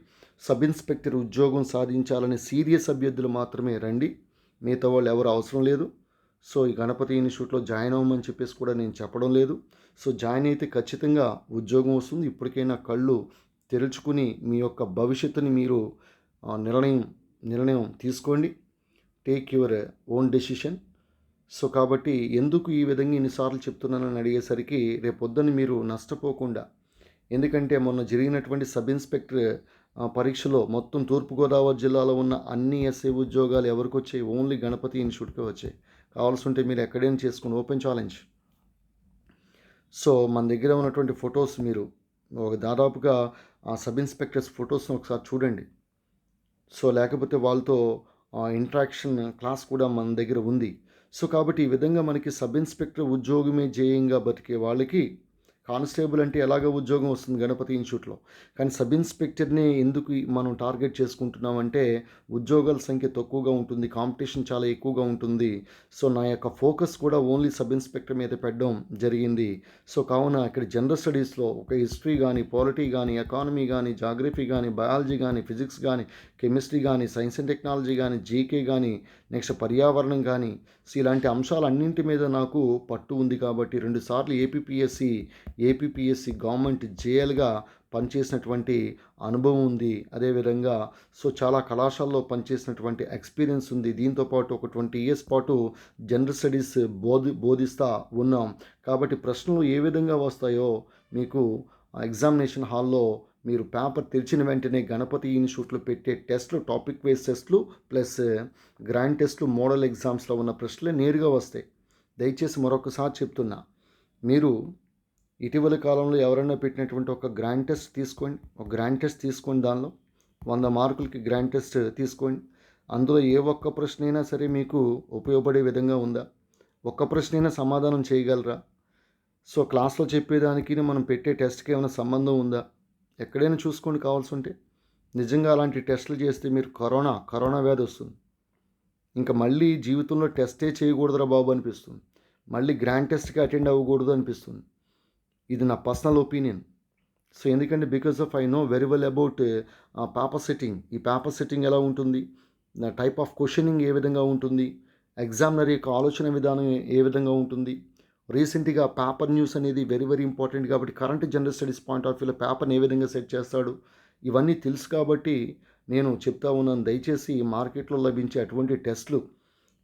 సబ్ ఇన్స్పెక్టర్ ఉద్యోగం సాధించాలని సీరియస్ అభ్యర్థులు మాత్రమే రండి, మిగతా వాళ్ళు ఎవరు అవసరం లేదు. సో ఈ గణపతి ఇన్స్టిట్యూట్లో జాయిన్ అవ్వమని చెప్పేసి కూడా నేను చెప్పడం లేదు. సో జాయిన్ అయితే ఖచ్చితంగా ఉద్యోగం వస్తుంది. ఇప్పటికైనా కళ్ళు తెరుచుకుని మీ యొక్క భవిష్యత్తుని మీరు నిర్ణయం తీసుకోండి. Take your own decision. So కాబట్టి ఎందుకు ఈ విధంగా ఇన్నిసార్లు చెప్తున్నానని అడిగేసరికి రేపొద్దున మీరు నష్టపోకుండా, ఎందుకంటే మొన్న జరిగినటువంటి సబ్ ఇన్స్పెక్టర్ పరీక్షలో మొత్తం తూర్పుగోదావరి జిల్లాలో ఉన్న అన్ని ఎస్ఐ ఉద్యోగాలు ఎవరికి వచ్చాయి? ఓన్లీ గణపతి ఇన్స్టిట్యూట్కే వచ్చాయి. కావాల్సి ఉంటే మీరు ఎక్కడైనా చేసుకోండి, ఓపెన్ ఛాలెంజ్. సో మన దగ్గర ఉన్నటువంటి ఫొటోస్ మీరు ఒక దాదాపుగా ఆ సబ్ ఇన్స్పెక్టర్స్ ఫొటోస్ని ఒకసారి చూడండి. సో లేకపోతే వాళ్ళతో ఇంటరాక్షన్ క్లాస్ కూడా మన దగ్గర ఉంది. సో కాబట్టి ఈ విధంగా మనకి సబ్ ఇన్స్పెక్టర్ ఉద్యోగమే ధ్యేయంగా బతికే వాళ్ళకి కానిస్టేబుల్ అంటే ఎలాగ ఉద్యోగం వస్తుంది గణపతి ఇన్స్టిట్యూట్లో, కానీ సబ్ ఇన్స్పెక్టర్ని ఎందుకు మనం టార్గెట్ చేసుకుంటున్నామంటే ఉద్యోగాల సంఖ్య తక్కువగా ఉంటుంది, కాంపిటీషన్ చాలా ఎక్కువగా ఉంటుంది. సో నా యొక్క ఫోకస్ కూడా ఓన్లీ సబ్ ఇన్స్పెక్టర్ మీద పెట్టడం జరిగింది. సో కావున ఇక్కడ జనరల్ స్టడీస్లో ఒక హిస్టరీ కానీ, పాలిటీ కానీ, ఎకానమీ కానీ, జాగ్రఫీ కానీ, బయాలజీ కానీ, ఫిజిక్స్ కానీ, కెమిస్ట్రీ కానీ, సైన్స్ అండ్ టెక్నాలజీ కానీ, జీకే కానీ, నెక్స్ట్ పర్యావరణం కానీ, సో ఇలాంటి అంశాలన్నింటి మీద నాకు పట్టు ఉంది కాబట్టి 2 సార్లు ఏపీపీఎస్సి గవర్నమెంట్ జేఎల్గా పనిచేసినటువంటి అనుభవం ఉంది. అదేవిధంగా సో చాలా కళాశాలలో పనిచేసినటువంటి ఎక్స్పీరియన్స్ ఉంది. దీంతోపాటు ఒక 20 ఇయర్స్ పాటు జనరల్ స్టడీస్ బోధిస్తూ ఉన్నాం. కాబట్టి ప్రశ్నలు ఏ విధంగా వస్తాయో మీకు ఎగ్జామినేషన్ హాల్లో మీరు పేపర్ తెరిచిన వెంటనే గణపతి ఇన్స్టిట్యూట్లో పెట్టే టెస్ట్లు, టాపిక్ వైజ్ టెస్ట్లు ప్లస్ గ్రాండ్ టెస్ట్లు, మోడల్ ఎగ్జామ్స్లో ఉన్న ప్రశ్నలే నేరుగా వస్తాయి. దయచేసి మరొకసారి చెప్తున్నా, మీరు ఇటీవల కాలంలో ఎవరైనా పెట్టినటువంటి ఒక గ్రాండ్ టెస్ట్ తీసుకోండి. దానిలో 100 మార్కులకి గ్రాండ్ టెస్ట్ తీసుకోండి. అందులో ఏ ఒక్క ప్రశ్న అయినా సరే మీకు ఉపయోగపడే విధంగా ఉందా? ఒక్క ప్రశ్న అయినా సమాధానం చేయగలరా? సో క్లాస్లో చెప్పేదానికి మనం పెట్టే టెస్ట్కి ఏమైనా సంబంధం ఉందా? ఎక్కడైనా చూసుకోండి కావాల్సి ఉంటే. నిజంగా అలాంటి టెస్టులు చేస్తే మీరు కరోనా వ్యాధి వస్తుంది. ఇంకా మళ్ళీ జీవితంలో టెస్టే చేయకూడదురా బాబు అనిపిస్తుంది. మళ్ళీ గ్రాండ్ టెస్ట్కి అటెండ్ అవ్వకూడదు అనిపిస్తుంది. ఇది నా పర్సనల్ ఒపీనియన్. సో ఎందుకంటే because of I know very well about paper setting. ఈ పేపర్ సెట్టింగ్ ఎలా ఉంటుంది, టైప్ ఆఫ్ క్వశ్చనింగ్ ఏ విధంగా ఉంటుంది, ఎగ్జామినర్ యొక్క ఆలోచన విధానం ఏ విధంగా ఉంటుంది. రీసెంట్గా పేపర్ న్యూస్ అనేది వెరీ వెరీ ఇంపార్టెంట్ కాబట్టి current general studies point of వ్యూలో పేపర్ని ఏ విధంగా సెట్ చేస్తాడు, ఇవన్నీ తెలుసు కాబట్టి నేను చెప్తా ఉన్నాను. దయచేసి మార్కెట్లో లభించే అటువంటి టెస్ట్లు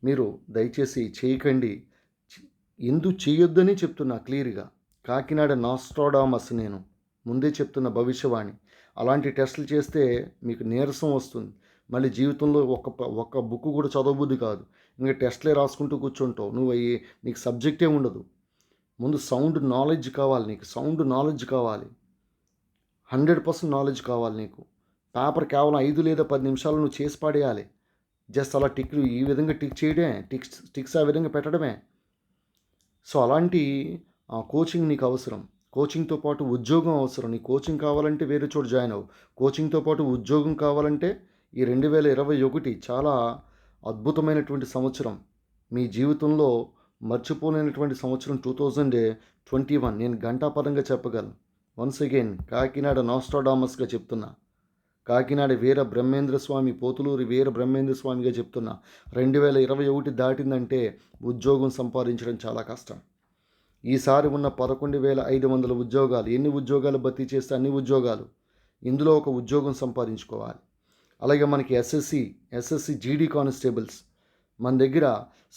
మీరు దయచేసి చేయకండి. ఎందుకు చేయొద్దని చెప్తున్నా క్లియర్గా. కాకినాడ నాస్ట్రాడామస్ నేను ముందే చెప్తున్న భవిష్యవాణి. అలాంటి టెస్టులు చేస్తే మీకు నీరసం వస్తుంది. మళ్ళీ జీవితంలో ఒక్క బుక్ కూడా చదవబుద్ధి కాదు. ఇంకా టెస్ట్లే రాసుకుంటూ కూర్చుంటావు. నీకు సబ్జెక్టే ఉండదు. ముందు సౌండ్ నాలెడ్జ్ కావాలి నీకు. 100% నాలెడ్జ్ కావాలి నీకు. పేపర్ కేవలం 5 లేదా 10 నిమిషాలు నువ్వు చేసి పడేయాలి. జస్ట్ అలా ఈ విధంగా టిక్ చేయడమే, టిక్స్ ఆ విధంగా పెట్టడమే. సో అలాంటి కోచింగ్ నీకు అవసరం. కోచింగ్తో పాటు ఉద్యోగం అవసరం. నీ కోచింగ్ కావాలంటే వేరే చోట జాయిన్ అవ్వు. కోచింగ్తో పాటు ఉద్యోగం కావాలంటే ఈ 2021 చాలా అద్భుతమైనటువంటి సంవత్సరం. మీ జీవితంలో మర్చిపోలేనటువంటి సంవత్సరం 2021 నేను ఘంటాపరంగా చెప్పగలను. వన్స్ అగైన్ కాకినాడ నాస్ట్రాడామస్గా చెప్తున్నా. కాకినాడ వీర బ్రహ్మేంద్ర స్వామి, పోతులూరి వీర బ్రహ్మేంద్ర స్వామిగా చెప్తున్నా. 2021 దాటిందంటే ఉద్యోగం సంపాదించడం చాలా కష్టం. ఈసారి ఉన్న 11,500 ఉద్యోగాలు, ఎన్ని ఉద్యోగాలు భర్తీ చేస్తే అన్ని ఉద్యోగాలు, ఇందులో ఒక ఉద్యోగం సంపాదించుకోవాలి. అలాగే మనకి ఎస్ఎస్సి జీడీ కానిస్టేబుల్స్ మన దగ్గర.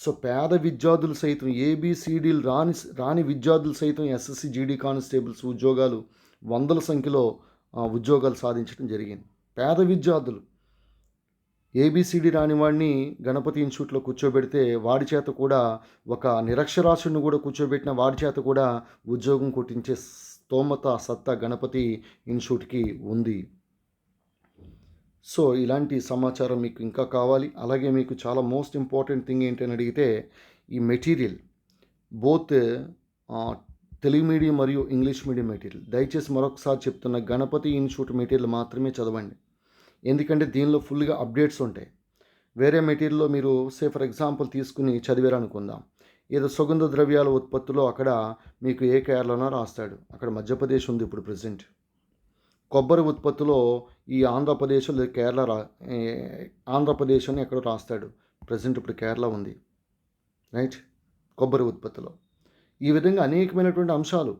సో పేద విద్యార్థులు సైతం, ఏబిసిడీలు రాని విద్యార్థులు సైతం ఎస్ఎస్సి జీడీ కానిస్టేబుల్స్ ఉద్యోగాలు 100ల సంఖ్యలో ఉద్యోగాలు సాధించడం జరిగింది. పేద విద్యార్థులు, ఏబిసిడి రాని వాడిని గణపతి ఇన్స్టిట్యూట్లో కూర్చోబెడితే వాడి చేత కూడా, ఒక నిరక్షరాస్యుడిని కూడా కూర్చోబెట్టిన వాడి చేత కూడా ఉద్యోగం కొట్టించే స్తోమత, సత్తా గణపతి ఇన్స్టిట్యూట్కి ఉంది. సో ఇలాంటి సమాచారం మీకు ఇంకా కావాలి. అలాగే మీకు చాలా మోస్ట్ ఇంపార్టెంట్ థింగ్ ఏంటని అడిగితే ఈ మెటీరియల్, బోత్ తెలుగు మీడియం మరియు ఇంగ్లీష్ మీడియం మెటీరియల్. దయచేసి మరొకసారి చెప్తున్న, గణపతి ఇన్స్టిట్యూట్ మెటీరియల్ మాత్రమే చదవండి. ఎందుకంటే దీనిలో ఫుల్గా అప్డేట్స్ ఉంటాయి. వేరే మెటీరియల్లో మీరు ఫర్ ఎగ్జాంపుల్ తీసుకుని చదివారనుకుందాం, ఏదో సుగంధ ద్రవ్యాల ఉత్పత్తిలో అక్కడ మీకు ఏ కేరళనో రాస్తాడు, అక్కడ మధ్యప్రదేశ్ ఉంది ఇప్పుడు ప్రజెంట్. కొబ్బరి ఉత్పత్తిలో ఈ ఆంధ్రప్రదేశ్ లేదా ఆంధ్రప్రదేశ్ అని ఎక్కడో రాస్తాడు, ప్రజెంట్ ఇప్పుడు కేరళ ఉంది, రైట్. కొబ్బరి ఉత్పత్తిలో ఈ విధంగా అనేకమైనటువంటి అంశాలు.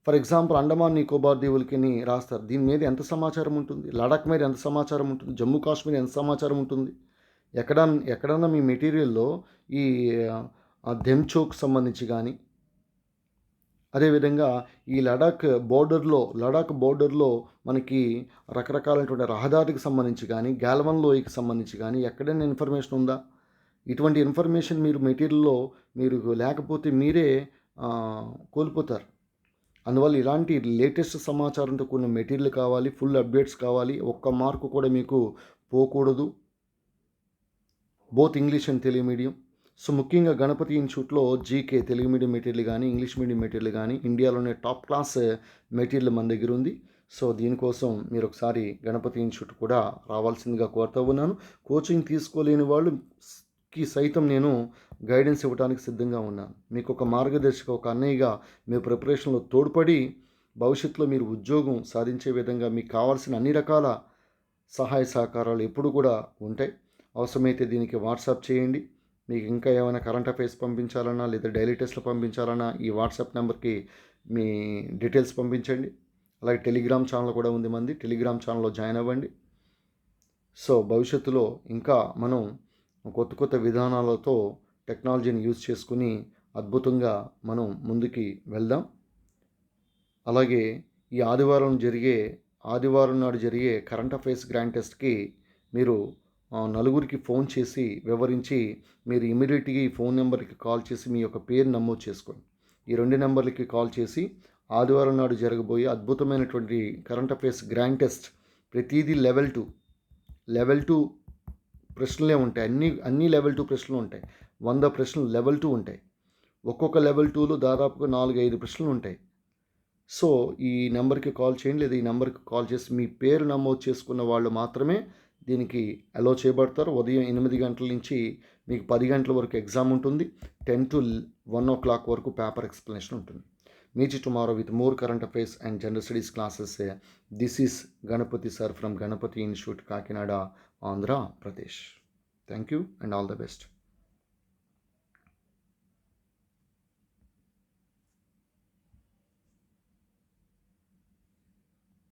ఫర్ ఎగ్జాంపుల్ అండమాన్ నికోబార్ దీవులకి రాస్తారు, దీని మీద ఎంత సమాచారం ఉంటుంది, లడాక్ మీద ఎంత సమాచారం ఉంటుంది, జమ్మూ కాశ్మీర్ ఎంత సమాచారం ఉంటుంది. ఎక్కడన్నా మీ మెటీరియల్లో ఈ ధెమ్చోక్ సంబంధించి కానీ, అదేవిధంగా ఈ లడాక్ బోర్డర్లో మనకి రకరకాలైనటువంటి రహదారికి సంబంధించి కానీ, గాల్వన్ లోయకి సంబంధించి కానీ ఎక్కడైనా ఇన్ఫర్మేషన్ ఉందా? ఇటువంటి ఇన్ఫర్మేషన్ మీరు మెటీరియల్‌లో మీరు లేకపోతే మీరే కోల్పోతారు. అందువల్ల ఇలాంటి లేటెస్ట్ సమాచారంతో కూడిన మెటీరియల్ కావాలి, ఫుల్ అప్డేట్స్ కావాలి. ఒక్క మార్కు కూడా మీకు పోకూడదు. Both English and Telugu medium. So, ముఖ్యంగా గణపతి ఇన్‌స్టిట్యూట్‌లో జీకే తెలుగు మీడియం మెటీరియల్ గానీ, ఇంగ్లీష్ మీడియం మెటీరియల్ గానీ, ఇండియాలోనే టాప్ క్లాస్ మెటీరియల్ మన దగ్గరుంది. సో, దీనికోసం మీరొకసారి గణపతి ఇన్‌స్టిట్యూట్ కూడా రావాల్సిందిగా కోరుతా ఉన్నాను. కోచింగ్ తీసుకోలేని కి సైతం నేను గైడెన్స్ ఇవ్వడానికి సిద్ధంగా ఉన్నాను. మీకొక మార్గదర్శక, ఒక అన్నయ్యగా మీ ప్రిపరేషన్‌లో తోడ్పడి, భవిష్యత్తులో మీరు ఉద్యోగం సాధించే విధంగా మీకు కావాల్సిన అన్ని రకాల సహాయ సహకారాలు ఎప్పుడు కూడా ఉంటాయి. అవసరమైతే దీనికి వాట్సాప్ చేయండి. మీకు ఇంకా ఏమైనా కరెంట్ అఫైర్స్ పంపించాలన్నా లేదా డైలీ టెస్ట్లు పంపించాలన్నా ఈ వాట్సాప్ నెంబర్కి మీ డీటెయిల్స్ పంపించండి. అలాగే టెలిగ్రామ్ ఛానల్ కూడా ఉంది మంది. టెలిగ్రామ్ ఛానల్లో జాయిన్ అవ్వండి. సో, భవిష్యత్తులో ఇంకా మనం కొత్త కొత్త విధానాలతో టెక్నాలజీని యూజ్ చేసుకుని అద్భుతంగా మనం ముందుకి వెళ్దాం. అలాగే ఈ ఆదివారం నాడు జరిగే కరెంట్ అఫైర్స్ గ్రాండ్ టెస్ట్‌కి మీరు నలుగురికి ఫోన్ చేసి వివరించి మీరు ఇమ్మీడియట్‌గా ఈ ఫోన్ నెంబర్‌కి కాల్ చేసి మీ యొక్క పేరు నమోదు చేసుకోండి. ఈ 2 నెంబర్‌లకి కాల్ చేసి ఆదివారం నాడు జరగబోయే అద్భుతమైనటువంటి కరెంట్ అఫైర్స్ గ్రాండ్ టెస్ట్ ప్రతీదీ లెవెల్ 2 ప్రశ్నలే ఉంటాయి. అన్ని లెవెల్ 2 ప్రశ్నలు ఉంటాయి. 100 ప్రశ్నలు లెవెల్ 2 ఉంటాయి. ఒక్కొక్క లెవెల్ 2లో దాదాపుగా 4, 5 ప్రశ్నలు ఉంటాయి. సో, ఈ నెంబర్‌కి కాల్ చేయండి లేదా ఈ నెంబర్‌కి కాల్ చేసి మీ పేరు నమోదు చేసుకున్న వాళ్ళు మాత్రమే దీనికి అలౌ చేయబడతారు. ఉదయం 8 గంటల నుంచి మీకు 10 గంటల వరకు ఎగ్జామ్ ఉంటుంది. 10 to 1 o'clock వరకు పేపర్ ఎక్స్‌ప్లనేషన్ ఉంటుంది. Meet you tomorrow with more current affairs and general studies classes. This is Ganapati sir from Ganapati Institute, Kakinada, Andhra Pradesh. Thank you and all the best.